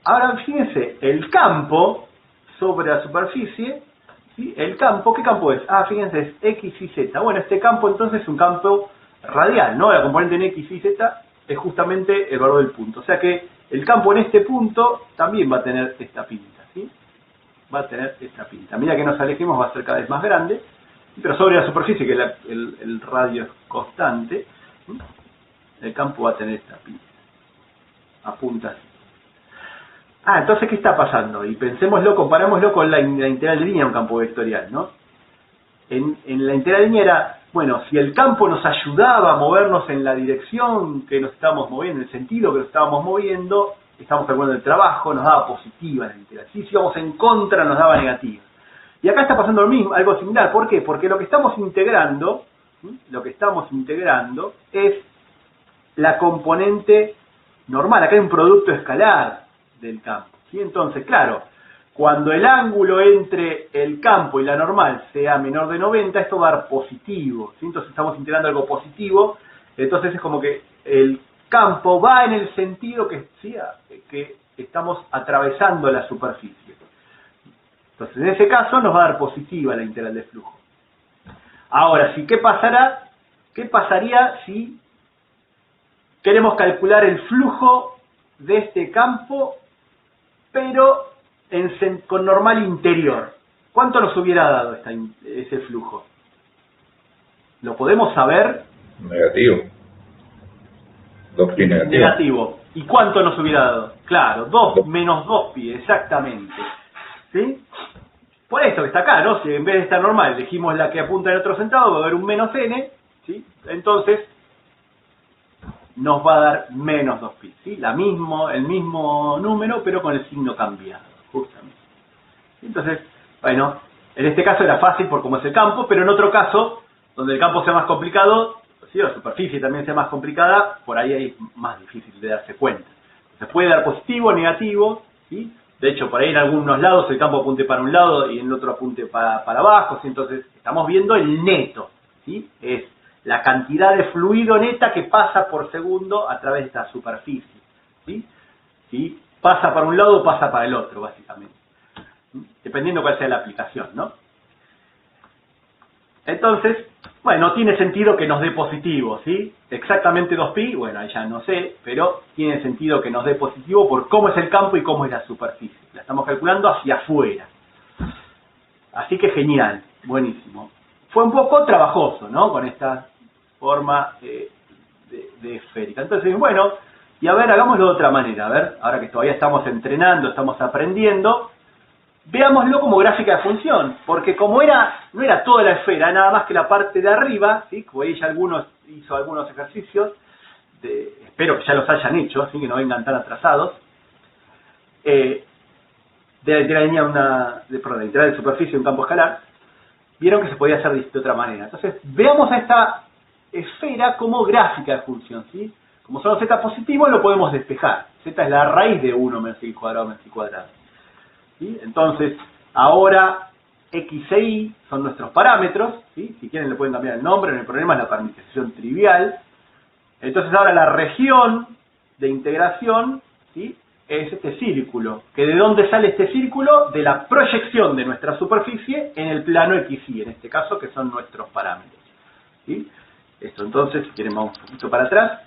Ahora, fíjense, el campo sobre la superficie, ¿sí? El campo, ¿qué campo es? Ah, fíjense, es x y z. Bueno, este campo entonces es un campo radial, ¿no? La componente en x y z es justamente el valor del punto. O sea que el campo en este punto también va a tener esta pinta, ¿sí? Va a tener esta pinta. A medida que nos alejemos va a ser cada vez más grande, pero sobre la superficie, que el radio es constante, ¿sí? El campo va a tener esta pinta. Apunta así. Ah, entonces, ¿qué está pasando? Y pensémoslo, comparémoslo con la integral de línea, un campo vectorial, ¿no? En la integral de línea era, bueno, si el campo nos ayudaba a movernos en la dirección que nos estábamos moviendo, en el sentido que nos estábamos moviendo, estamos calculando el trabajo, nos daba positiva la integral. Si íbamos en contra, nos daba negativa. Y acá está pasando lo mismo, algo similar. ¿Por qué? Porque lo que estamos integrando, es la componente normal. Acá hay un producto escalar del campo, ¿sí? Entonces, claro, cuando el ángulo entre el campo y la normal sea menor de 90, esto va a dar positivo, ¿sí? Entonces estamos integrando algo positivo, entonces es como que el campo va en el sentido que, ¿sí? que estamos atravesando la superficie. Entonces, en ese caso nos va a dar positiva la integral de flujo. Ahora, ¿qué pasará? ¿Qué pasaría si queremos calcular el flujo de este campo, pero con normal interior? ¿Cuánto nos hubiera dado ese flujo? ¿Lo podemos saber? Negativo. 2pi negativo. Negativo. ¿Y cuánto nos hubiera dado? Claro, 2 menos 2pi, exactamente. ¿Sí? Por esto que está acá, ¿no? Si en vez de estar normal elegimos la que apunta en otro centavo, va a haber un menos n, ¿sí? Entonces nos va a dar menos 2pi, ¿sí? El mismo número, pero con el signo cambiado, justamente. Entonces, bueno, en este caso era fácil por cómo es el campo, pero en otro caso, donde el campo sea más complicado, ¿sí? La superficie también sea más complicada, por ahí es más difícil de darse cuenta. Se puede dar positivo, negativo, ¿sí? De hecho, por ahí en algunos lados el campo apunte para un lado y en el otro apunte para abajo, ¿sí? Entonces estamos viendo el neto, ¿sí? Es la cantidad de fluido neta que pasa por segundo a través de esta superficie, ¿sí? ¿Sí? Pasa para un lado o pasa para el otro, básicamente, dependiendo cuál sea la aplicación, ¿no? Entonces, bueno, tiene sentido que nos dé positivo, ¿sí? Exactamente 2pi, bueno, ahí ya no sé, pero tiene sentido que nos dé positivo por cómo es el campo y cómo es la superficie. La estamos calculando hacia afuera. Así que genial, buenísimo. Fue un poco trabajoso, ¿no? Con esta forma de esférica. Entonces, bueno, y a ver, hagámoslo de otra manera, a ver, ahora que todavía estamos entrenando, estamos aprendiendo, veámoslo como gráfica de función, porque como no era toda la esfera, nada más que la parte de arriba, ¿sí? Como ella hizo algunos ejercicios, espero que ya los hayan hecho, así que no vengan tan atrasados, de la integral de superficie de un campo escalar, vieron que se podía hacer de otra manera. Entonces, veamos a esta esfera como gráfica de función, ¿sí? Como son los z positivos, lo podemos despejar. Z es la raíz de 1 menos x cuadrado menos y cuadrado. ¿Sí? Entonces, ahora x e y son nuestros parámetros, ¿sí? Si quieren le pueden cambiar el nombre, no hay problema, es la parametrización trivial. Entonces ahora la región de integración, ¿sí? Es este círculo. ¿Que de dónde sale este círculo? De la proyección de nuestra superficie en el plano x y, en este caso, que son nuestros parámetros, ¿sí? Esto entonces, si quieren vamos un poquito para atrás,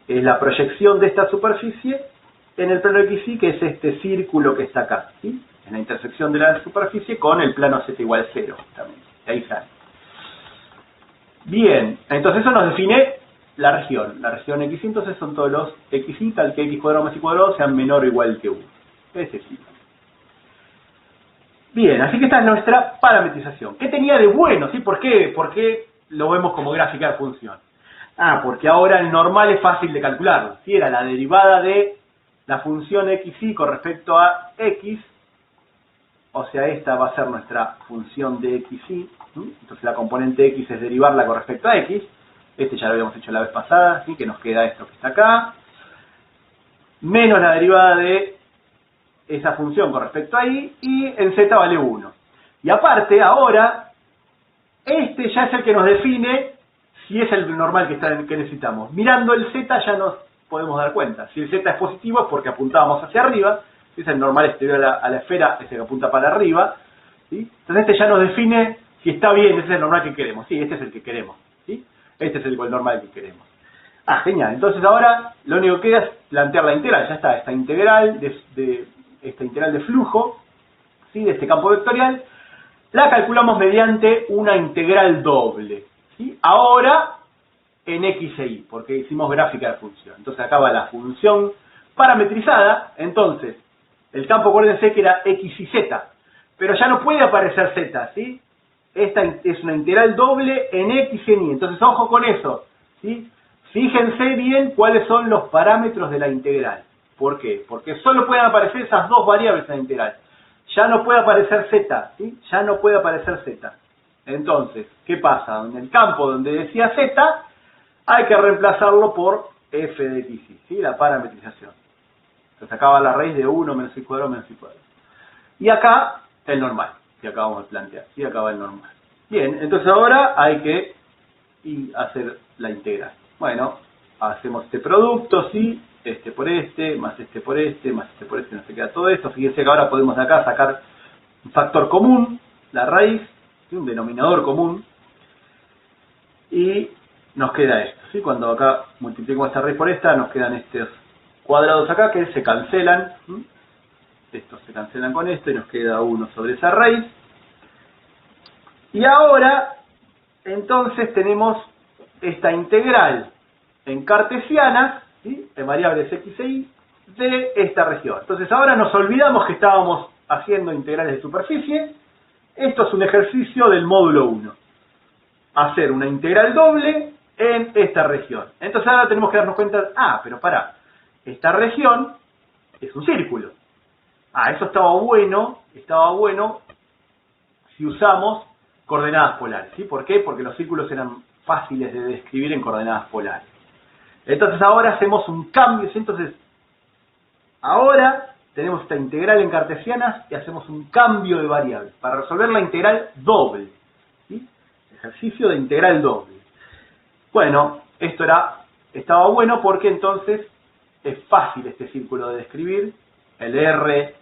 es la proyección de esta superficie en el plano XY, que es este círculo que está acá, ¿sí? En la intersección de la superficie con el plano z igual 0, justamente. Ahí sale. Bien, entonces eso nos define la región XY, entonces son todos los XY, tal que x cuadrado más y cuadrado sean menor o igual que 1. Ese sí. Bien, así que esta es nuestra parametrización. ¿Qué tenía de bueno? ¿Sí? ¿Por qué lo vemos como gráfica de función? Porque ahora el normal es fácil de calcularlo. ¿Sí? Era la derivada de la función xy con respecto a x, o sea, esta va a ser nuestra función de xy. Entonces la componente x es derivarla con respecto a x. Este ya lo habíamos hecho la vez pasada, ¿sí? Que nos queda esto que está acá. Menos la derivada de esa función con respecto a y en z vale 1. Y aparte, ahora, este ya es el que nos define si es el normal que necesitamos. Mirando el z ya nos podemos dar cuenta. Si el z es positivo es porque apuntábamos hacia arriba. Si es el normal exterior a la esfera, es el que apunta para arriba, ¿sí? Entonces este ya nos define si está bien, ese es el normal que queremos. Sí, este es el que queremos, ¿sí? Este es el normal que queremos. Genial. Entonces ahora lo único que queda es plantear la integral. Ya está, esta integral de flujo, ¿sí? De este campo vectorial, la calculamos mediante una integral doble, ¿sí? Ahora en x e y, porque hicimos gráfica de función. Entonces acá va la función parametrizada. Entonces el campo, acuérdense que era x y z, pero ya no puede aparecer z, ¿sí? Esta es una integral doble en x y en y. Entonces ojo con eso, ¿sí? Fíjense bien cuáles son los parámetros de la integral. ¿Por qué? Porque solo pueden aparecer esas dos variables en la integral. Ya no puede aparecer z, ¿sí? Ya no puede aparecer z. Entonces, ¿qué pasa? En el campo donde decía z, hay que reemplazarlo por f de x, ¿sí? La parametrización. Entonces acá va la raíz de 1 menos y cuadrado menos y cuadrado. Y acá el normal, que acabamos de plantear, ¿sí? Acá va el normal. Bien, entonces ahora hay que hacer la integral. Bueno, hacemos este producto, ¿sí? este por este, más este por este, más este por este, nos queda todo esto. Fíjense que ahora podemos de acá sacar un factor común, la raíz, ¿sí? Un denominador común, y nos queda esto, ¿sí? Cuando acá multiplico esta raíz por esta, nos quedan estos cuadrados acá que se cancelan, ¿sí? Estos se cancelan con esto y nos queda 1 sobre esa raíz. Y ahora, entonces, tenemos esta integral en cartesianas, ¿sí? En variables x e y, de esta región. Entonces ahora nos olvidamos que estábamos haciendo integrales de superficie. Esto es un ejercicio del módulo 1. Hacer una integral doble en esta región. Entonces ahora tenemos que darnos cuenta, pero pará, esta región es un círculo. Eso estaba bueno si usamos coordenadas polares, ¿sí? ¿Por qué? Porque los círculos eran fáciles de describir en coordenadas polares. Entonces ahora hacemos un cambio, ¿sí? Entonces ahora tenemos esta integral en cartesianas y hacemos un cambio de variable para resolver la integral doble, ¿sí? Ejercicio de integral doble. Bueno, esto estaba bueno porque entonces es fácil este círculo de describir. El R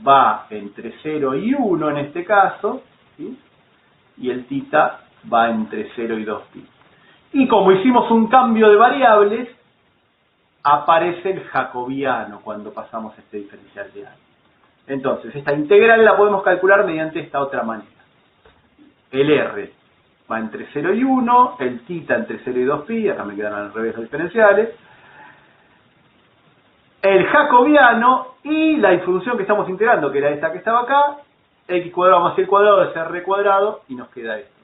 va entre 0 y 1 en este caso, ¿sí? Y el θ va entre 0 y 2π. Y como hicimos un cambio de variables, aparece el jacobiano cuando pasamos este diferencial de A. Entonces, esta integral la podemos calcular mediante esta otra manera. El R va entre 0 y 1, el θ entre 0 y 2π, acá me quedan al revés los diferenciales, el jacobiano y la función que estamos integrando, que era esta que estaba acá, x cuadrado más y cuadrado es r cuadrado, y nos queda esto.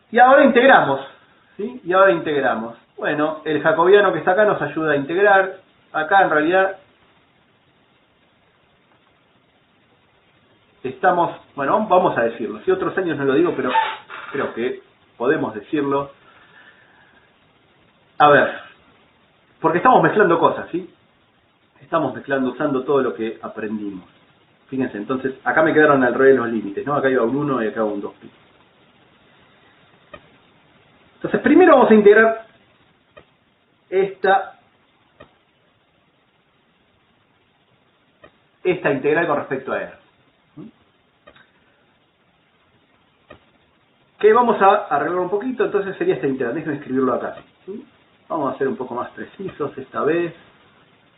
Y ahora integramos, ¿sí? Y ahora integramos. Bueno, el jacobiano que está acá nos ayuda a integrar. Acá en realidad estamos, bueno, vamos a decirlo. Si otros años no lo digo, pero creo que podemos decirlo. A ver, porque estamos mezclando cosas, ¿sí? Estamos mezclando, usando todo lo que aprendimos. Fíjense, entonces, acá me quedaron al revés los límites, ¿no? Acá iba un 1 y acá un 2π. Entonces, primero vamos a integrar esta integral con respecto a R. Que vamos a arreglar un poquito, entonces sería esta integral. Déjenme escribirlo acá, ¿sí? Vamos a ser un poco más precisos esta vez.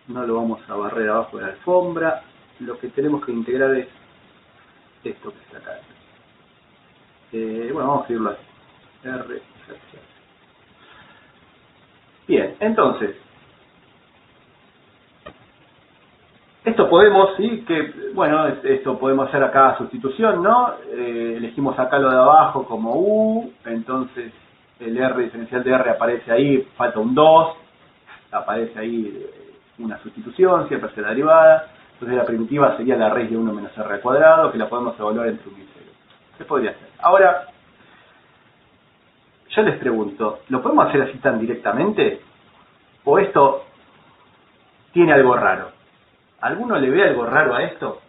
No lo vamos a barrer abajo de la alfombra. Lo que tenemos que integrar es esto que está acá. Bueno, vamos a escribirlo así. R. Bien, entonces, esto podemos, ¿sí? Bueno, esto podemos hacer acá sustitución, ¿no? Elegimos acá lo de abajo como U, entonces el R diferencial de R aparece ahí, falta un 2, aparece ahí una sustitución, siempre hace la derivada, entonces la primitiva sería la raíz de 1 menos R al cuadrado, que la podemos evaluar entre 1 y 0. ¿Qué podría hacer? Ahora, yo les pregunto, ¿lo podemos hacer así tan directamente? ¿O esto tiene algo raro? ¿Alguno le ve algo raro a esto?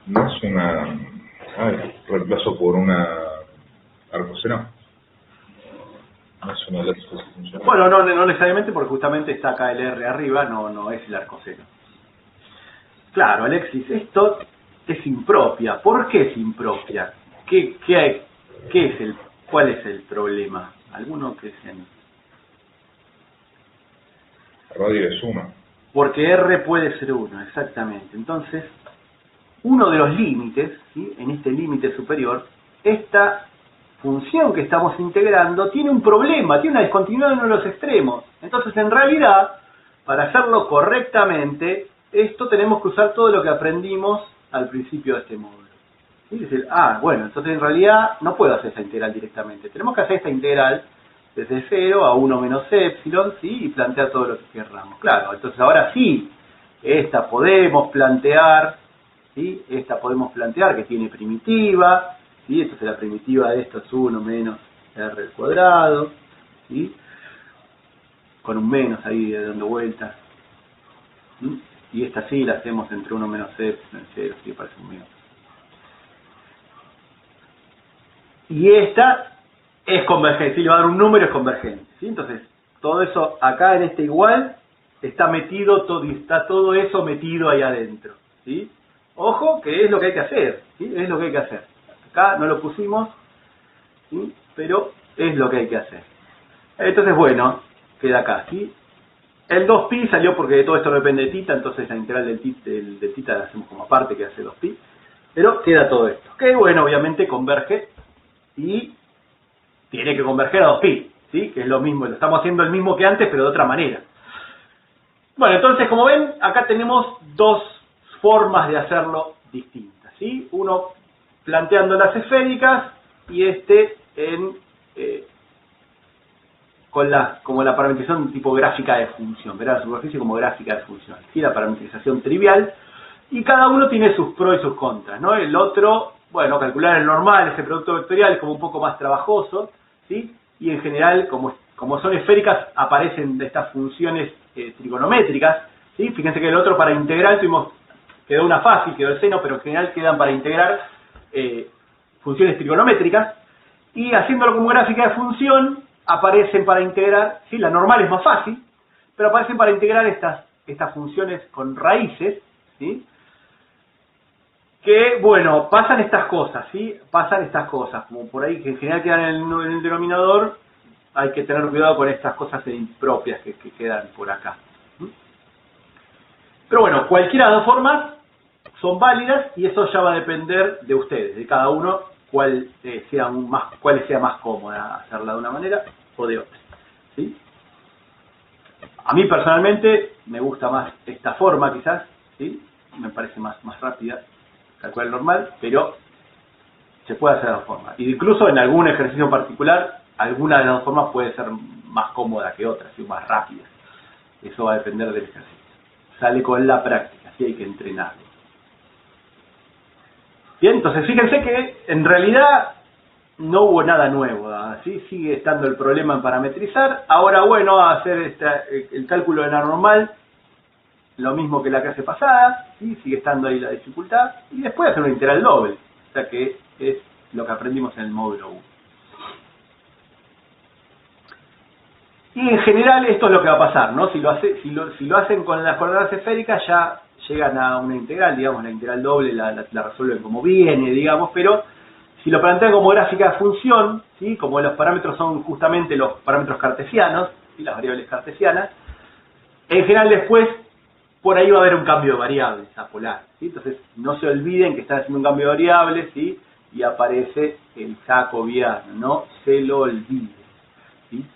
No es una... reemplazo por una arcoseno. No es una eléctrica funcional. Bueno, no necesariamente, porque justamente está acá el R arriba, no es el arcoseno. Claro, Alexis, esto es impropia. ¿Por qué es impropia? ¿Cuál es el problema? ¿Alguno que se... Radio es 1. Porque R puede ser 1, exactamente. Entonces, uno de los límites, ¿sí? En este límite superior, esta función que estamos integrando tiene un problema, tiene una discontinuidad en uno de los extremos. Entonces, en realidad, para hacerlo correctamente, esto tenemos que usar todo lo que aprendimos al principio de este módulo. ¿Sí? Es decir, bueno, entonces en realidad no puedo hacer esa integral directamente. Tenemos que hacer esta integral desde 0 a 1 menos epsilon, ¿sí? Y plantear todo lo que querramos. Claro, entonces ahora sí, esta podemos plantear, ¿sí? Esta podemos plantear que tiene primitiva, ¿sí? Entonces la primitiva de esto es 1 menos R al cuadrado, ¿sí? Con un menos ahí dando vueltas. ¿Sí? Y esta sí la hacemos entre 1 menos epsilon, 0, ¿sí? Parece un menos. y esta es convergente. Si le va a dar un número, es convergente, ¿sí? Entonces, todo eso acá en este igual está metido, está todo eso metido ahí adentro, ¿sí? Ojo, que es lo que hay que hacer, ¿sí? Es lo que hay que hacer. Acá no lo pusimos, ¿sí? Pero es lo que hay que hacer. Entonces, bueno, queda acá, ¿sí? El 2pi salió porque todo esto depende de tita, entonces la integral del tita la hacemos como aparte, que hace 2pi. Pero queda todo esto. Que bueno, obviamente converge y tiene que converger a 2pi, ¿sí? Que es lo mismo, lo estamos haciendo el mismo que antes, pero de otra manera. Bueno, entonces, como ven, acá tenemos dos formas de hacerlo distintas, ¿sí? Uno planteando las esféricas y este en como la parametrización tipo gráfica de función, ver la superficie como gráfica de función, ¿sí? La parametrización trivial, y cada uno tiene sus pros y sus contras, ¿no? El otro, bueno, calcular el normal, ese producto vectorial es como un poco más trabajoso, ¿sí? Y en general, como son esféricas, aparecen estas funciones trigonométricas, ¿sí? Fíjense que el otro para integral quedó una fácil, quedó el seno, pero en general quedan para integrar funciones trigonométricas, y haciéndolo como gráfica de función, aparecen para integrar, ¿sí? La normal es más fácil, pero aparecen para integrar estas funciones con raíces, ¿sí? Que, bueno, pasan estas cosas, ¿sí? Pasan estas cosas, como por ahí que en general quedan en el denominador, hay que tener cuidado con estas cosas impropias que quedan por acá. ¿Sí? Pero bueno, cualquiera de las dos formas son válidas y eso ya va a depender de ustedes, de cada uno, cuál sea más cómoda hacerla de una manera o de otra, ¿sí? A mí personalmente me gusta más esta forma quizás, ¿sí? Me parece más rápida, calcular normal, pero se puede hacer de dos formas. Y incluso en algún ejercicio particular, alguna de las dos formas puede ser más cómoda que otra, ¿sí? Más rápida. Eso va a depender del ejercicio. Sale con la práctica, sí hay que entrenarlo. Bien, entonces fíjense que en realidad no hubo nada nuevo, ¿sí? Sigue estando el problema en parametrizar. Ahora, bueno, a hacer el cálculo de la normal, lo mismo que la clase pasada, ¿sí? Sigue estando ahí la dificultad. Y después hacer una integral doble, o sea que es lo que aprendimos en el módulo 1. Y en general esto es lo que va a pasar, ¿no? Si lo hacen con las coordenadas esféricas ya llegan a una integral, digamos, la integral doble la resuelven como viene, digamos, pero si lo plantean como gráfica de función, ¿sí? Como los parámetros son justamente los parámetros cartesianos, ¿sí? Las variables cartesianas, en general después por ahí va a haber un cambio de variables a polar, ¿sí? Entonces no se olviden que están haciendo un cambio de variables, ¿sí? Y aparece el jacobiano, no se lo olviden, ¿sí?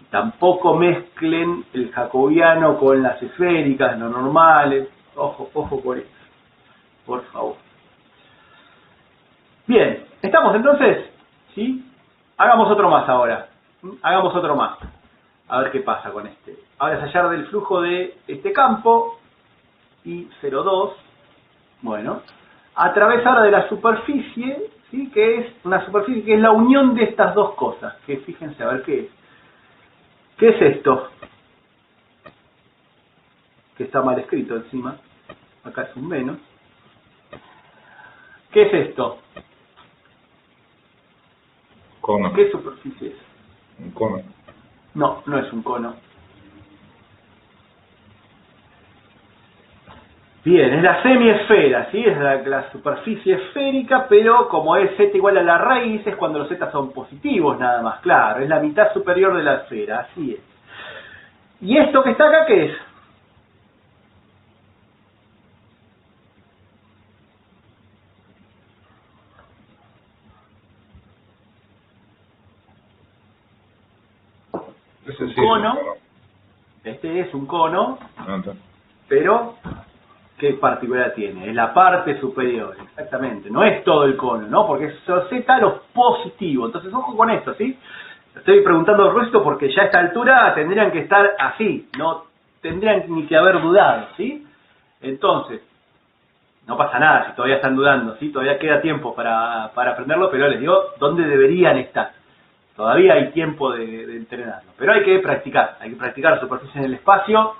Tampoco mezclen el jacobiano con las esféricas, no normales. Ojo con eso, por favor. Bien, ¿estamos entonces? ¿Sí? Hagamos otro más ahora. Hagamos otro más. A ver qué pasa con este. Ahora es hallar del flujo de este campo, y 0,2. Bueno, a través ahora de la superficie, ¿sí? Que es una superficie que es la unión de estas dos cosas. Que fíjense a ver qué es. ¿Qué es esto? Que está mal escrito encima. Acá es un menos. ¿Qué es esto? Cono. ¿Qué superficie es? Un cono. No, no es un cono. Bien, es la semiesfera, ¿sí? Es la superficie esférica, pero como es z igual a la raíz, es cuando los z son positivos nada más, claro. Es la mitad superior de la esfera, así es. ¿Y esto que está acá qué es? Ese sí Cono. es un cono. Este es un cono, Ah, está. pero ¿qué particularidad tiene? Es la parte superior, exactamente. No es todo el cono, ¿no? Porque es z los positivos. Entonces, ojo con esto, ¿sí? Estoy preguntando esto porque ya a esta altura tendrían que estar así, no tendrían ni que haber dudado, ¿sí? Entonces, no pasa nada si todavía están dudando, ¿sí? Todavía queda tiempo para aprenderlo, pero les digo dónde deberían estar. Todavía hay tiempo de entrenarlo, pero hay que practicar la superficie en el espacio,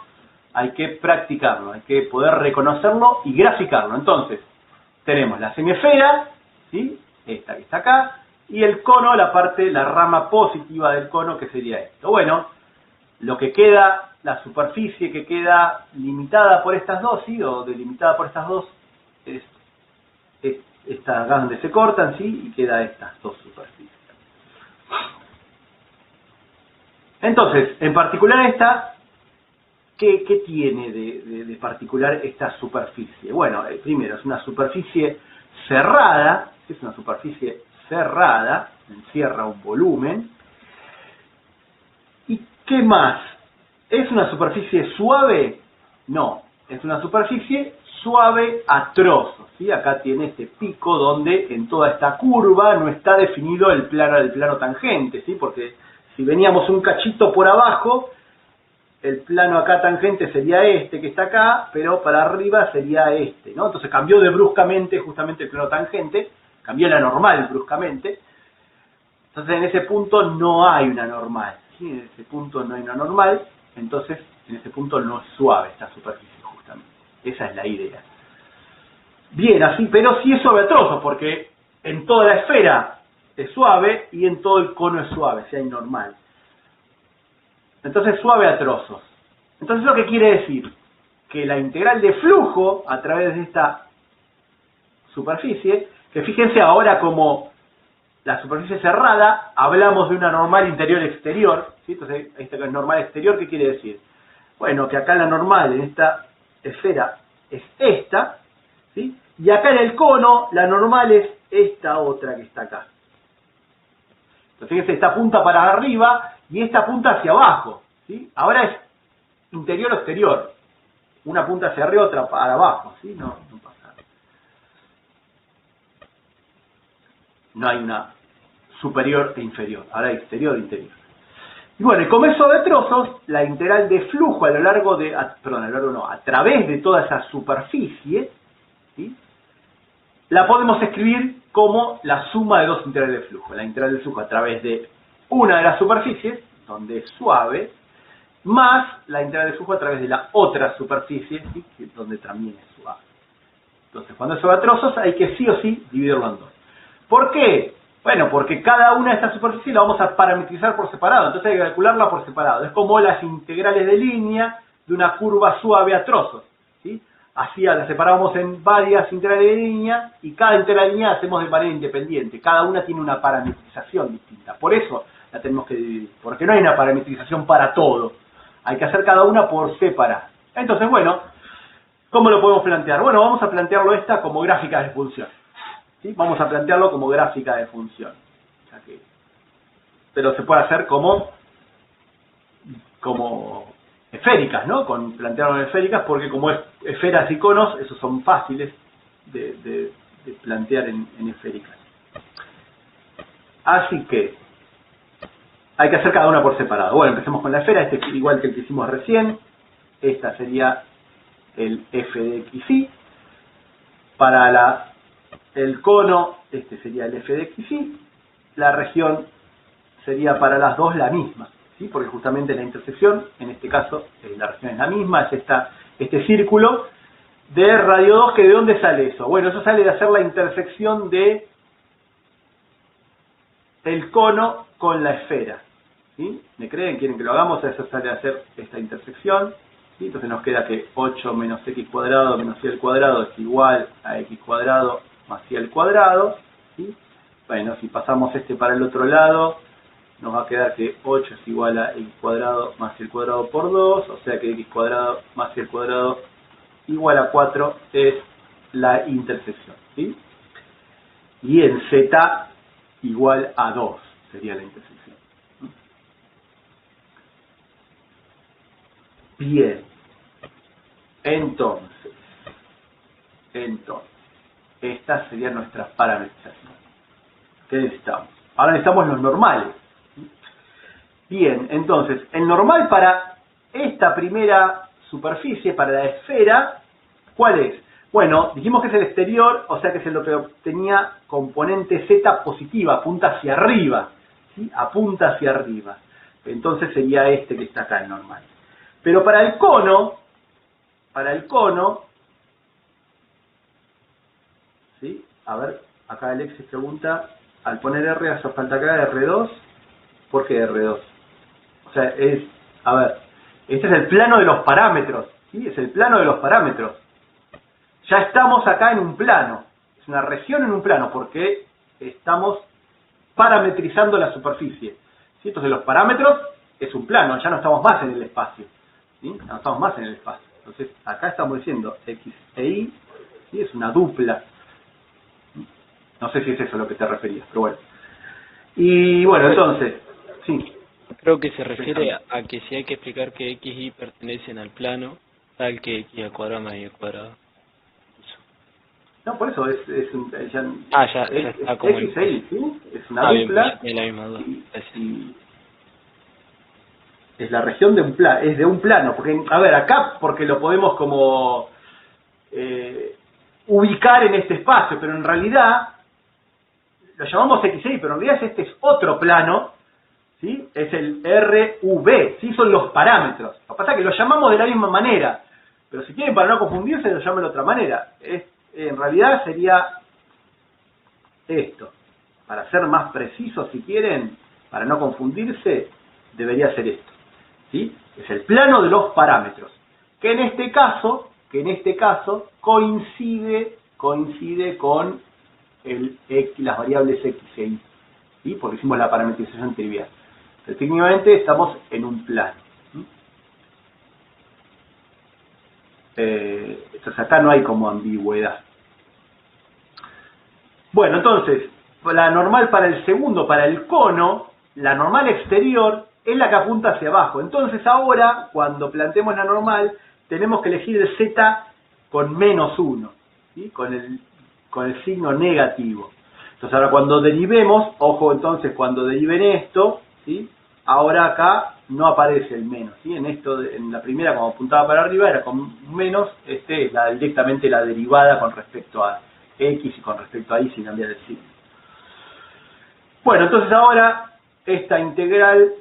hay que practicarlo, hay que poder reconocerlo y graficarlo. Entonces, tenemos la semiesfera, ¿sí? Esta que está acá, y el cono, la rama positiva del cono, que sería esto. Bueno, lo que queda, la superficie que queda limitada por estas dos, ¿sí? O delimitada por estas dos, es esta acá donde se cortan, ¿sí? Y queda estas dos superficies. Entonces, en particular esta, ¿qué tiene de particular esta superficie? Bueno, primero, es una superficie cerrada, es una superficie cerrada, encierra un volumen. ¿Y qué más? ¿Es una superficie suave? No, es una superficie suave a trozos, ¿sí? Acá tiene este pico donde en toda esta curva no está definido el plano tangente, ¿sí? Porque si veníamos un cachito por abajo, el plano acá tangente sería este que está acá, pero para arriba sería este, ¿no? Entonces cambió bruscamente justamente el plano tangente, cambió la normal bruscamente. Entonces en ese punto no hay una normal, ¿sí? En ese punto no hay una normal, entonces en ese punto no es suave esta superficie justamente. Esa es la idea. Bien, así, pero sí es suave a trozos, porque en toda la esfera es suave y en todo el cono es suave, si hay normal. Entonces suave a trozos. Entonces, ¿lo que quiere decir? Que la integral de flujo a través de esta superficie, que fíjense ahora como la superficie cerrada, hablamos de una normal interior-exterior, ¿sí? Entonces, esta normal exterior, ¿qué quiere decir? Bueno, que acá la normal en esta esfera es esta, ¿sí? Y acá en el cono, la normal es esta otra que está acá. Entonces, fíjense, esta punta para arriba y esta punta hacia abajo, ¿sí? Ahora es interior o exterior. Una punta hacia arriba, otra para abajo, ¿sí? No pasa nada. No hay una superior e inferior. Ahora hay exterior e interior. Y bueno, y como es sobre trozos, la integral de flujo a lo largo de, a través de toda esa superficie, ¿sí? La podemos escribir como la suma de dos integrales de flujo. La integral de flujo a través de una de las superficies, donde es suave, más la integral de flujo a través de la otra superficie, ¿sí? Donde también es suave. Entonces, cuando es sobre trozos, hay que sí o sí dividirlo en dos. ¿Por qué? Bueno, porque cada una de estas superficies la vamos a parametrizar por separado, entonces hay que calcularla por separado. Es como las integrales de línea de una curva suave a trozos, ¿sí? Así las separamos en varias integrales de línea y cada integral de línea la hacemos de manera independiente. Cada una tiene una parametrización distinta. Por eso la tenemos que dividir, porque no hay una parametrización para todo. Hay que hacer cada una por separado. Entonces, bueno, ¿cómo lo podemos plantear? Bueno, vamos a plantearlo esta como gráfica de función. ¿Sí? Vamos a plantearlo como gráfica de función. O sea que, pero se puede hacer como esféricas, ¿no? Plantearlo en esféricas, porque como es esferas y conos, esos son fáciles de plantear en esféricas. Así que hay que hacer cada una por separado. Bueno, empecemos con la esfera, este es igual que el que hicimos recién. Esta sería el f de x y. Para el cono, este sería el f de x y. La región sería para las dos la misma, ¿sí? Porque justamente la intersección, en este caso, la región es la misma, es este círculo de radio 2, que ¿de dónde sale eso? Bueno, eso sale de hacer la intersección de el cono con la esfera, ¿sí? ¿Me creen? ¿Quieren que lo hagamos? Eso sale de hacer esta intersección, ¿sí? Entonces nos queda que 8 menos x cuadrado menos y al cuadrado es igual a x cuadrado más y al cuadrado, ¿sí? Bueno, si pasamos este para el otro lado, nos va a quedar que 8 es igual a x cuadrado más y al cuadrado por 2, o sea que x cuadrado más y al cuadrado igual a 4 es la intersección, ¿sí? Y en z igual a 2 sería la intersección. Bien, entonces, estas serían nuestras parametrizaciones. ¿Qué necesitamos? Ahora necesitamos los normales. Bien, entonces, el normal para esta primera superficie, para la esfera, ¿cuál es? Bueno, dijimos que es el exterior, o sea que es lo que tenía componente z positiva, apunta hacia arriba, ¿sí? Apunta hacia arriba. Entonces sería este que está acá, el normal. Pero para el cono, ¿sí? A ver, acá Alexis pregunta al poner R hace falta acá R2. ¿Por qué R2? O sea, a ver, este es el plano de los parámetros, ¿sí? Es el plano de los parámetros. Ya estamos acá en un plano, es una región en un plano, porque estamos parametrizando la superficie, ¿sí? Entonces los parámetros es un plano, ya no estamos más en el espacio, ¿sí? No estamos más en el espacio. Entonces acá estamos diciendo X e Y, ¿sí? Es una dupla. No sé si es eso a lo que te referías, pero bueno. Y bueno, entonces, sí. Creo que se refiere a que si hay que explicar que X y Y pertenecen al plano, tal que X al cuadrado más Y al cuadrado. Eso. No, por eso es ya está como X e Y, ¿sí? Es una Bien, dupla. es la misma duda. Y es la región de un plano, es de un plano, porque, a ver, acá porque lo podemos como ubicar en este espacio, pero en realidad lo llamamos X e Y, pero en realidad este es otro plano, ¿sí? Es el RV, ¿sí? Son los parámetros. Lo que pasa es que lo llamamos de la misma manera, pero si quieren para no confundirse lo llaman de otra manera. En realidad sería esto. Para ser más precisos, si quieren, para no confundirse, debería ser esto, ¿sí? Es el plano de los parámetros, que en este caso coincide con las variables X e Y, ¿sí? Porque hicimos la parametrización trivial. Pero técnicamente estamos en un plano. Entonces acá no hay como ambigüedad. Bueno, entonces, la normal para el segundo, para el cono, la normal exterior es la que apunta hacia abajo. Entonces ahora, cuando planteemos la normal, tenemos que elegir el z con -1, ¿sí? Con el signo negativo. Entonces ahora cuando derivemos, ojo entonces cuando deriven esto, ¿sí? Ahora acá no aparece el menos, ¿sí? En la primera, como apuntaba para arriba, era con menos, es directamente la derivada con respecto a X y con respecto a Y sin cambiar el signo. Bueno, entonces ahora esta integral,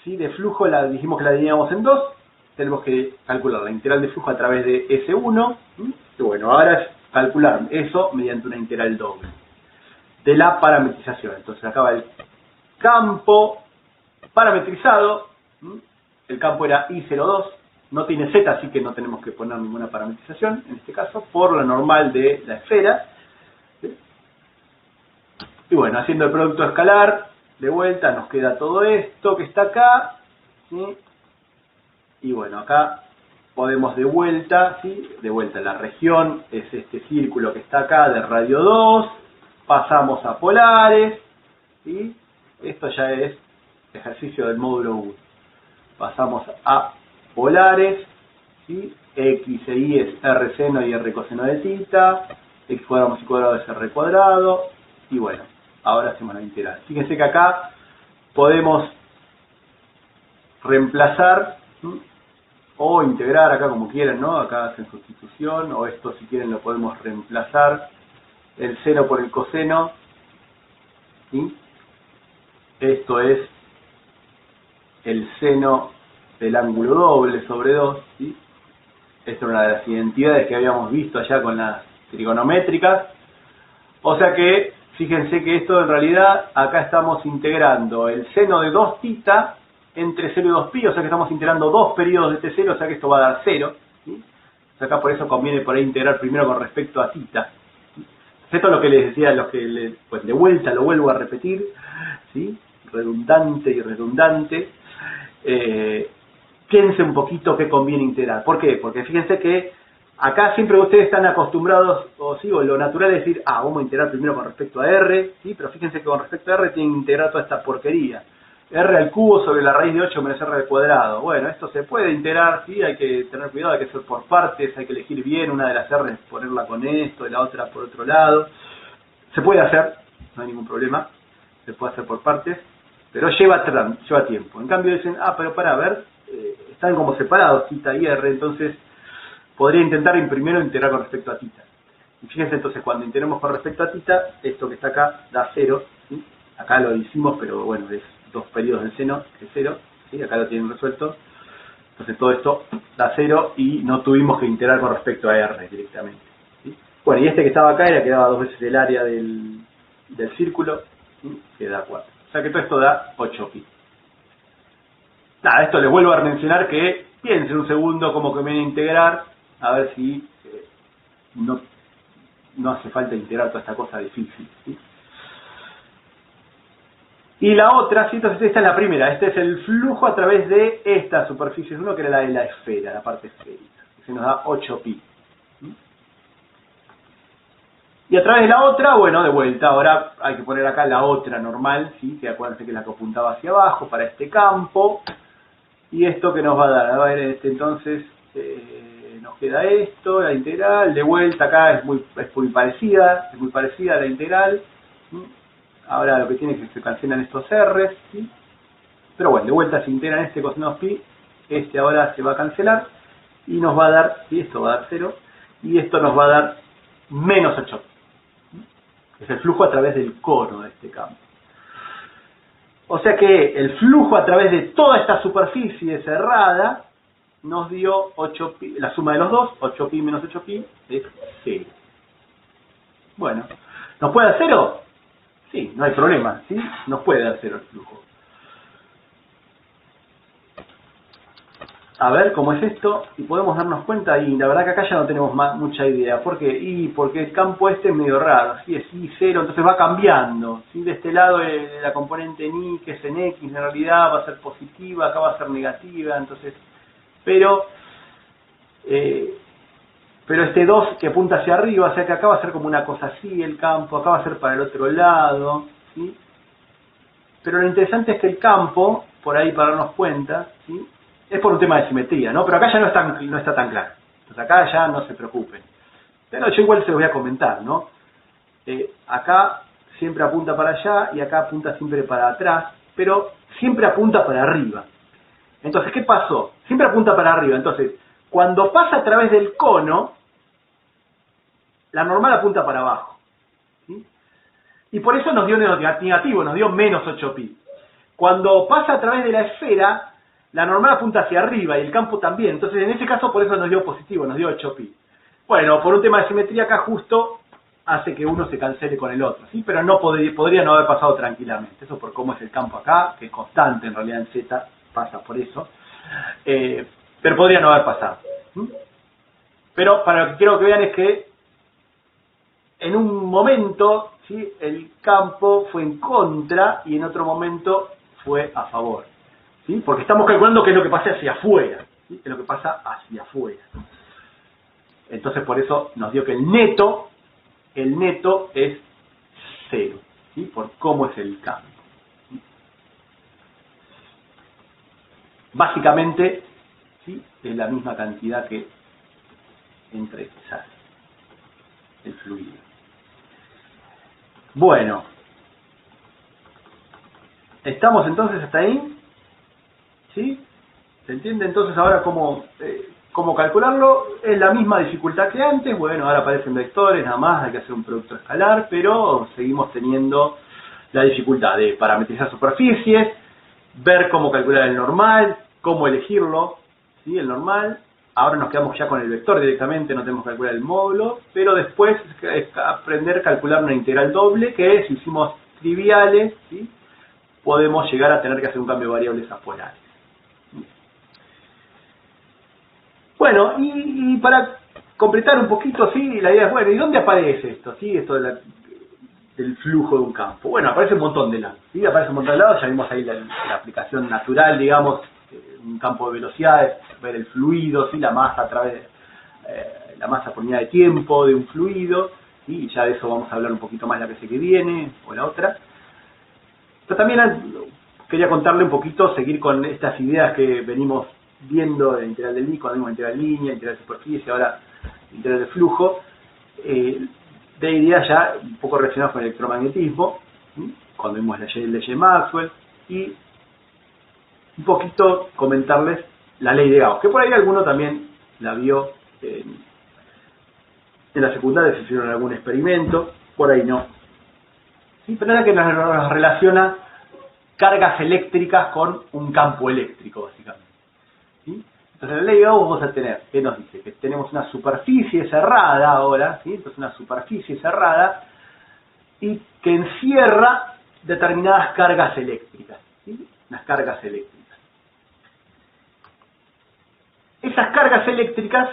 ¿sí? De flujo dijimos que la dividíamos en dos. Tenemos que calcular la integral de flujo a través de S1. Y bueno, ahora es calcular eso mediante una integral doble de la parametrización. Entonces acá va el campo parametrizado. El campo era I02, no tiene Z, así que no tenemos que poner ninguna parametrización en este caso, por la normal de la esfera. ¿Sí? Y bueno, haciendo el producto escalar, de vuelta nos queda todo esto que está acá, ¿sí? Y bueno, acá podemos de vuelta, ¿sí? De vuelta la región es este círculo que está acá de radio 2, pasamos a polares, ¿sí? Esto ya es ejercicio del módulo 1. Pasamos a polares, ¿sí? X e Y es R seno y R coseno de θ, X cuadrado más Y cuadrado es R cuadrado, y bueno, ahora hacemos la integral. Fíjense que acá podemos reemplazar, ¿sí? O integrar acá como quieran, ¿no? Acá hacen sustitución, o esto si quieren lo podemos reemplazar, el seno por el coseno, ¿sí? Esto es el seno del ángulo doble sobre 2, ¿sí? Esta es una de las identidades que habíamos visto allá con las trigonométricas. O sea que, fíjense que esto en realidad, acá estamos integrando el seno de 2θ entre 0 y 2π, o sea que estamos integrando dos periodos de T0, o sea que esto va a dar 0, ¿sí? O sea, acá por eso conviene por ahí integrar primero con respecto a θ. ¿Sí? Esto es lo que les decía, pues de vuelta lo vuelvo a repetir, ¿sí? Redundante y redundante. Piense un poquito qué conviene integrar. ¿Por qué? Porque fíjense que acá siempre ustedes están acostumbrados, o lo natural es decir, vamos a integrar primero con respecto a R, ¿sí? Pero fíjense que con respecto a R tienen que integrar toda esta porquería. R al cubo sobre la raíz de 8 menos R al cuadrado. Bueno, esto se puede integrar, sí, hay que tener cuidado, hay que hacer por partes, hay que elegir bien una de las R, ponerla con esto, y la otra por otro lado. Se puede hacer, no hay ningún problema, se puede hacer por partes, pero lleva tiempo. En cambio dicen, pero para ver, están como separados θ y R, entonces podría intentar primero integrar con respecto a θ. Y fíjense entonces, cuando integremos con respecto a θ, esto que está acá da 0, ¿sí? Acá lo hicimos, pero bueno, es dos periodos del seno, que es 0, ¿sí? Acá lo tienen resuelto. Entonces todo esto da 0 y no tuvimos que integrar con respecto a R directamente, ¿sí? Bueno, y este que estaba acá era que daba 2 veces el área del círculo, ¿sí? Que da 4. O sea que todo esto da 8pi. Nada, esto les vuelvo a mencionar que piensen un segundo cómo conviene integrar, a ver si no hace falta integrar toda esta cosa difícil, ¿sí? Y la otra, ¿sí? Entonces esta es la primera, este es el flujo a través de esta superficie 1, que era la de la esfera, la parte esférica, que se nos da 8pi. ¿Sí? Y a través de la otra, bueno, de vuelta, ahora hay que poner acá la otra normal, ¿sí? Que acuérdense que es la que apuntaba hacia abajo para este campo. Y esto que nos va a dar, a ver, entonces nos queda esto, la integral, de vuelta acá es muy parecida a la integral. ¿Sí? Ahora lo que tiene es que se cancelan estos R's, ¿sí? Pero bueno, de vuelta se integran este coseno pi, este ahora se va a cancelar y nos va a dar, ¿sí? Esto va a dar 0 y esto nos va a dar menos 8. ¿Sí? Es el flujo a través del cono de este campo. O sea que el flujo a través de toda esta superficie cerrada nos dio 8pi, la suma de los dos, 8pi menos 8pi es 0. Bueno, ¿nos puede dar 0? Sí, no hay problema, ¿sí? Nos puede dar 0 el flujo. A ver cómo es esto, y podemos darnos cuenta, y la verdad que acá ya no tenemos mucha idea. ¿Por qué? Porque el campo este es medio raro, ¿sí? Es I0, entonces va cambiando, ¿sí? De este lado la componente en I, que es en X, en realidad va a ser positiva, acá va a ser negativa, entonces... Pero este 2 que apunta hacia arriba, o sea que acá va a ser como una cosa así el campo, acá va a ser para el otro lado, ¿sí? Pero lo interesante es que el campo, por ahí para darnos cuenta, ¿sí? Es por un tema de simetría, ¿no? Pero acá ya no está tan claro. Entonces acá ya no se preocupen. Pero yo igual se los voy a comentar, ¿no? Acá siempre apunta para allá y acá apunta siempre para atrás, pero siempre apunta para arriba. Entonces, ¿qué pasó? Siempre apunta para arriba. Entonces, cuando pasa a través del cono, la normal apunta para abajo, ¿sí? Y por eso nos dio negativo, nos dio menos 8pi. Cuando pasa a través de la esfera, la normal apunta hacia arriba y el campo también. Entonces, en ese caso, por eso nos dio positivo, nos dio 8pi. Bueno, por un tema de simetría acá justo hace que uno se cancele con el otro, ¿sí? Pero no podría no haber pasado tranquilamente. Eso por cómo es el campo acá, que es constante en realidad en Z, pasa por eso. Pero podría no haber pasado. ¿Sí? Pero para lo que quiero que vean es que en un momento, ¿sí? El campo fue en contra y en otro momento fue a favor, ¿sí? Porque estamos calculando qué es lo que pasa hacia afuera, ¿sí? Es lo que pasa hacia afuera. Entonces por eso nos dio que el neto es 0, ¿sí? Por cómo es el campo. Básicamente, ¿sí? Es la misma cantidad que entra y sale el fluido. Bueno, ¿estamos entonces hasta ahí? ¿Sí? ¿Se entiende entonces ahora cómo calcularlo? Es la misma dificultad que antes. Bueno, ahora aparecen vectores, nada más, hay que hacer un producto escalar, pero seguimos teniendo la dificultad de parametrizar superficies, ver cómo calcular el normal, cómo elegirlo, ¿sí? El normal. Ahora nos quedamos ya con el vector directamente, no tenemos que calcular el módulo, pero después es aprender a calcular una integral doble, que si hicimos triviales, ¿sí? Podemos llegar a tener que hacer un cambio de variables apolares. Bueno, y para completar un poquito, ¿sí? La idea es, bueno, ¿y dónde aparece esto? ¿Sí? Esto del flujo de un campo. Bueno, aparece un montón de lados, ¿sí? Aparece un montón de lados, ya vimos ahí la aplicación natural, digamos, un campo de velocidades, ver el fluido, ¿sí? La masa a través de la masa por unidad de tiempo de un fluido, ¿sí? Y ya de eso vamos a hablar un poquito más la vez que viene, o la otra. Pero también quería contarle un poquito, seguir con estas ideas que venimos viendo de integral del cuando vimos integral de línea, integral de superficie, ahora integral de flujo, de ideas ya un poco relacionadas con el electromagnetismo, ¿sí? Cuando vimos la ley de Maxwell, y un poquito comentarles la ley de Gauss, que por ahí alguno también la vio en la secundaria, se hicieron algún experimento, por ahí no. ¿Sí? Pero es que nos relaciona cargas eléctricas con un campo eléctrico, básicamente. ¿Sí? Entonces la ley de Gauss vamos a tener, ¿qué nos dice? Que tenemos una superficie cerrada ahora, ¿sí? Entonces una superficie cerrada y que encierra determinadas cargas eléctricas, ¿sí? Las cargas eléctricas. Esas cargas eléctricas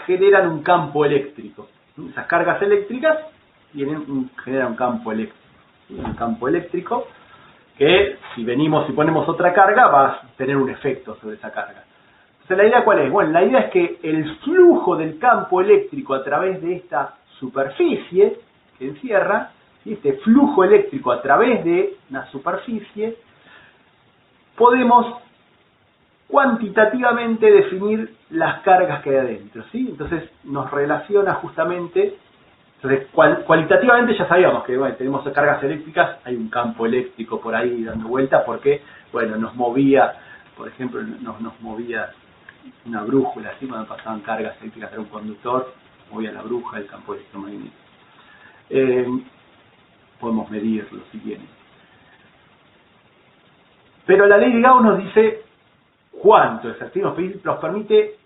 generan un campo eléctrico. Esas cargas eléctricas generan un campo eléctrico. ¿Sí? Un campo eléctrico que si venimos y ponemos otra carga va a tener un efecto sobre esa carga. Entonces, ¿la idea cuál es? Bueno, la idea es que el flujo del campo eléctrico a través de esta superficie que encierra, ¿sí? Este flujo eléctrico a través de una superficie, podemos cuantitativamente definir las cargas que hay adentro, ¿sí? Entonces nos relaciona justamente, entonces cualitativamente ya sabíamos que bueno, tenemos cargas eléctricas, hay un campo eléctrico por ahí dando vueltas porque, bueno, nos movía, por ejemplo, nos movía una brújula, ¿sí? Cuando pasaban cargas eléctricas era un conductor, movía la brújula, el campo electromagnético. Podemos medirlo si quieren. Pero la ley de Gauss nos dice cuánto es, ¿sí? Nos permite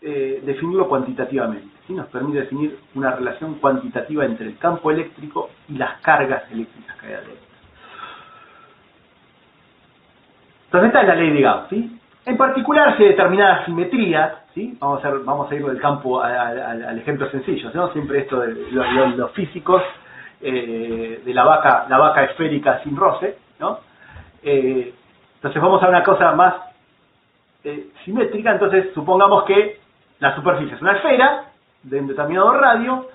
definirlo cuantitativamente, ¿sí? Nos permite definir una relación cuantitativa entre el campo eléctrico y las cargas eléctricas que hay adentro. Entonces esta es la ley de Gauss, ¿sí? En particular se determina simetría, ¿sí? Vamos a ir del campo al ejemplo sencillo, ¿no? Siempre esto de los físicos de la vaca esférica sin roce, ¿no? Entonces vamos a una cosa más simétrica. Entonces supongamos que la superficie es una esfera de un determinado radio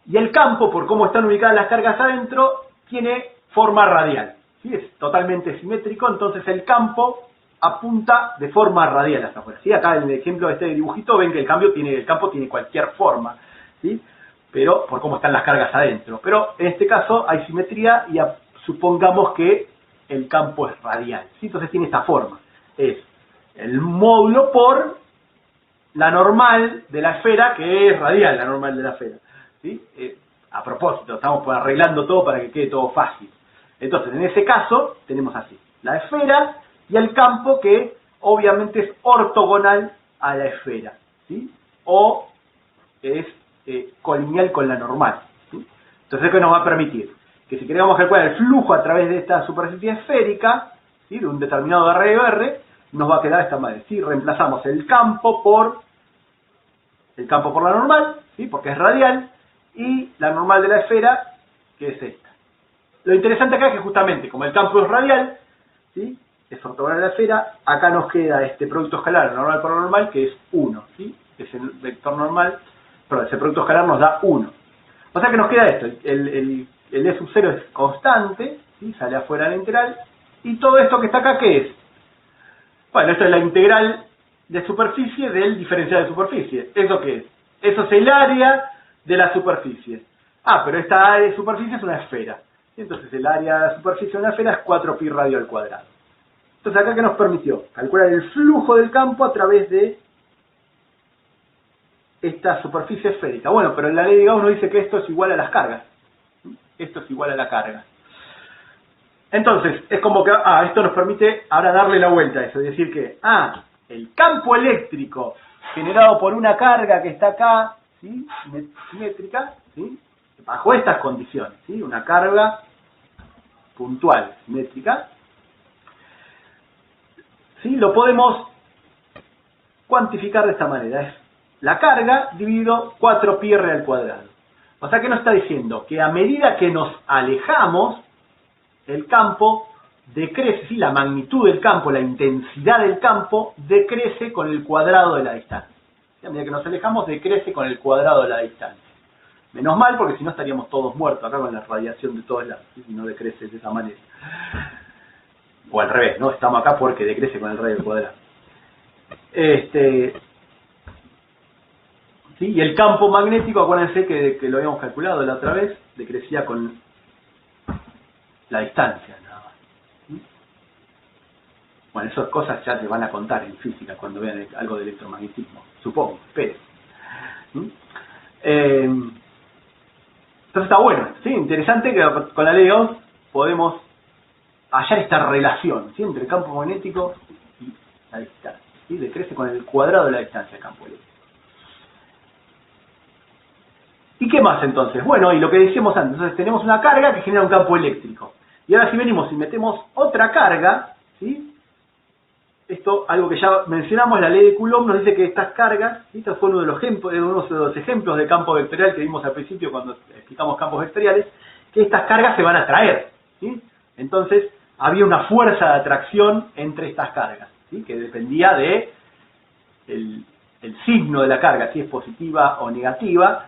y el campo, por cómo están ubicadas las cargas adentro, tiene forma radial, ¿sí? Es totalmente simétrico, entonces el campo apunta de forma radial hacia afuera, ¿sí? Acá en el ejemplo de este dibujito ven que el campo tiene cualquier forma, ¿sí? Pero por cómo están las cargas adentro. Pero en este caso hay simetría y supongamos que el campo es radial, ¿sí? Entonces tiene esta forma. Es el módulo por la normal de la esfera, que es radial, la normal de la esfera, ¿sí? A propósito, estamos arreglando todo para que quede todo fácil. Entonces, en ese caso, tenemos así, la esfera y el campo que obviamente es ortogonal a la esfera, ¿sí? O es colineal con la normal, ¿sí? Entonces, ¿qué nos va a permitir? Que si queremos calcular el flujo a través de esta superficie esférica, ¿sí? De un determinado R, nos va a quedar de esta manera, ¿sí? Reemplazamos el campo por la normal, ¿sí? Porque es radial, y la normal de la esfera, que es esta. Lo interesante acá es que justamente, como el campo es radial, ¿sí? Es ortogonal a la esfera, acá nos queda este producto escalar normal por normal, que es 1, ¿sí? Es el vector normal, pero ese producto escalar nos da 1. O sea que nos queda esto, el E sub 0 es constante, ¿sí? Sale afuera la integral, y todo esto que está acá, ¿qué es? Bueno, esto es la integral de superficie del diferencial de superficie. ¿Eso qué es? Eso es el área de la superficie. Ah, pero esta área de superficie es una esfera. Entonces el área de la superficie de una esfera es 4pi radio al cuadrado. Entonces acá, ¿qué nos permitió? Calcular el flujo del campo a través de esta superficie esférica. Bueno, pero en la ley de Gauss nos dice que esto es igual a las cargas. Esto es igual a la carga. Entonces, es como que, esto nos permite ahora darle la vuelta a eso, es decir que, el campo eléctrico generado por una carga que está acá, ¿sí? Simétrica, ¿sí? Bajo estas condiciones, ¿sí? Una carga puntual, simétrica, ¿sí? Lo podemos cuantificar de esta manera, es la carga dividido 4pi r al cuadrado. O sea, ¿qué nos está diciendo? Que a medida que nos alejamos, el campo decrece, ¿sí? La magnitud del campo, la intensidad del campo, decrece con el cuadrado de la distancia. ¿Sí? A medida que nos alejamos, decrece con el cuadrado de la distancia. Menos mal, porque si no estaríamos todos muertos acá con la radiación de todos lados, ¿sí? Si no decrece de esa manera. O al revés, ¿no? Estamos acá porque decrece con el radio del cuadrado. ¿Sí? Y el campo magnético, acuérdense que lo habíamos calculado la otra vez, decrecía con la distancia, nada más. ¿Sí? Bueno, esas cosas ya te van a contar en física cuando vean algo de electromagnetismo, supongo, espero. ¿Sí? Entonces está bueno, ¿sí? Interesante que con la ley de Gauss podemos hallar esta relación, ¿sí? Entre el campo magnético y la distancia, ¿sí? Decrece con el cuadrado de la distancia del campo eléctrico. ¿Y qué más entonces? Bueno, y lo que decíamos antes, entonces tenemos una carga que genera un campo eléctrico. Y ahora si venimos y metemos otra carga, ¿sí? Esto, algo que ya mencionamos, la ley de Coulomb nos dice que estas cargas, ¿sí? Esto fue uno de los ejemplos de campo vectorial que vimos al principio cuando explicamos campos vectoriales, que estas cargas se van a atraer, ¿sí? Entonces, había una fuerza de atracción entre estas cargas, ¿sí? Que dependía de el signo de la carga, si es positiva o negativa,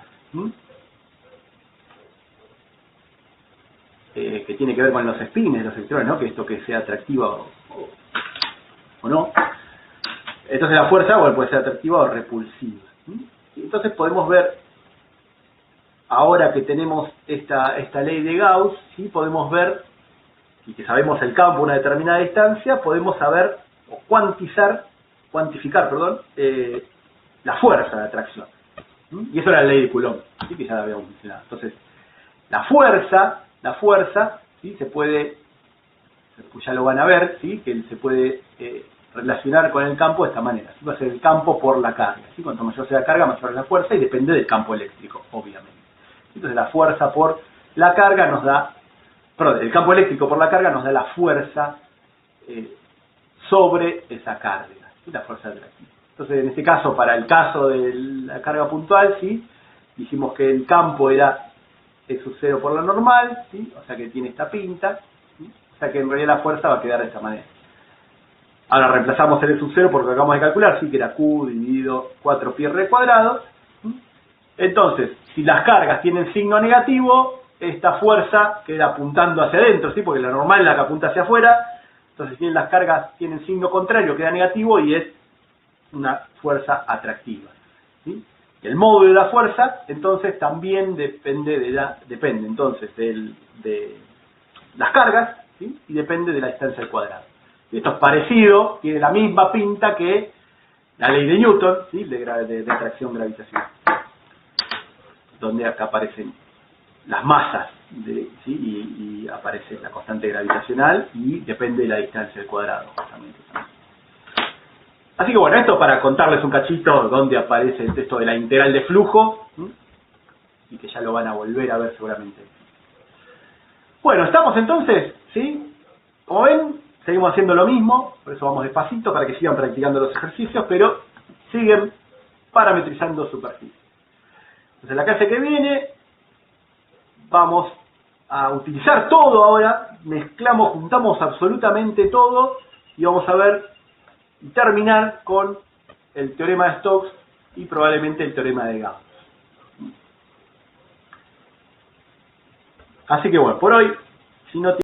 que tiene que ver con los spins de los electrones, ¿no? Que esto que sea atractiva o no. Entonces la fuerza puede ser atractiva o repulsiva. Entonces podemos ver, ahora que tenemos esta ley de Gauss, ¿sí? Podemos ver, y que sabemos el campo a una determinada distancia, podemos saber o cuantificar, la fuerza de atracción. Y eso era la ley de Coulomb, ¿sí? Que ya la habíamos mencionado. Entonces, la fuerza, ¿sí? Se puede, ya lo van a ver, ¿sí? Que se puede relacionar con el campo de esta manera. ¿Sí? Va a ser el campo por la carga, ¿sí? Cuanto mayor sea la carga, mayor es la fuerza, y depende del campo eléctrico, obviamente. Entonces, la fuerza por la carga nos da, el campo eléctrico por la carga nos da la fuerza sobre esa carga, ¿sí? La fuerza atractiva. Entonces, en este caso, para el caso de la carga puntual, ¿sí? Dijimos que el campo era E sub 0 por la normal, ¿sí? O sea que tiene esta pinta, ¿sí? O sea que en realidad la fuerza va a quedar de esta manera. Ahora reemplazamos el E sub 0 porque lo acabamos de calcular, ¿sí? Que era Q dividido 4πr cuadrado. Entonces, si las cargas tienen signo negativo, esta fuerza queda apuntando hacia adentro, ¿sí? Porque la normal es la que apunta hacia afuera. Entonces, si las cargas tienen signo contrario, queda negativo y es una fuerza atractiva, ¿sí? El módulo de la fuerza, entonces, también depende entonces de las cargas, ¿sí? Y depende de la distancia al cuadrado. Esto es parecido, tiene la misma pinta que la ley de Newton, ¿sí? de atracción gravitacional, donde acá aparecen las masas, ¿sí? y aparece la constante gravitacional y depende de la distancia al cuadrado, justamente. Así que bueno, esto para contarles un cachito donde aparece el texto de la integral de flujo, ¿sí? Y que ya lo van a volver a ver seguramente. Bueno, estamos entonces, ¿sí? Como ven, seguimos haciendo lo mismo, por eso vamos despacito para que sigan practicando los ejercicios, pero siguen parametrizando superficie. Entonces, la clase que viene vamos a utilizar todo ahora, juntamos absolutamente todo y vamos a ver y terminar con el teorema de Stokes y probablemente el teorema de Gauss. Así que bueno, por hoy, si no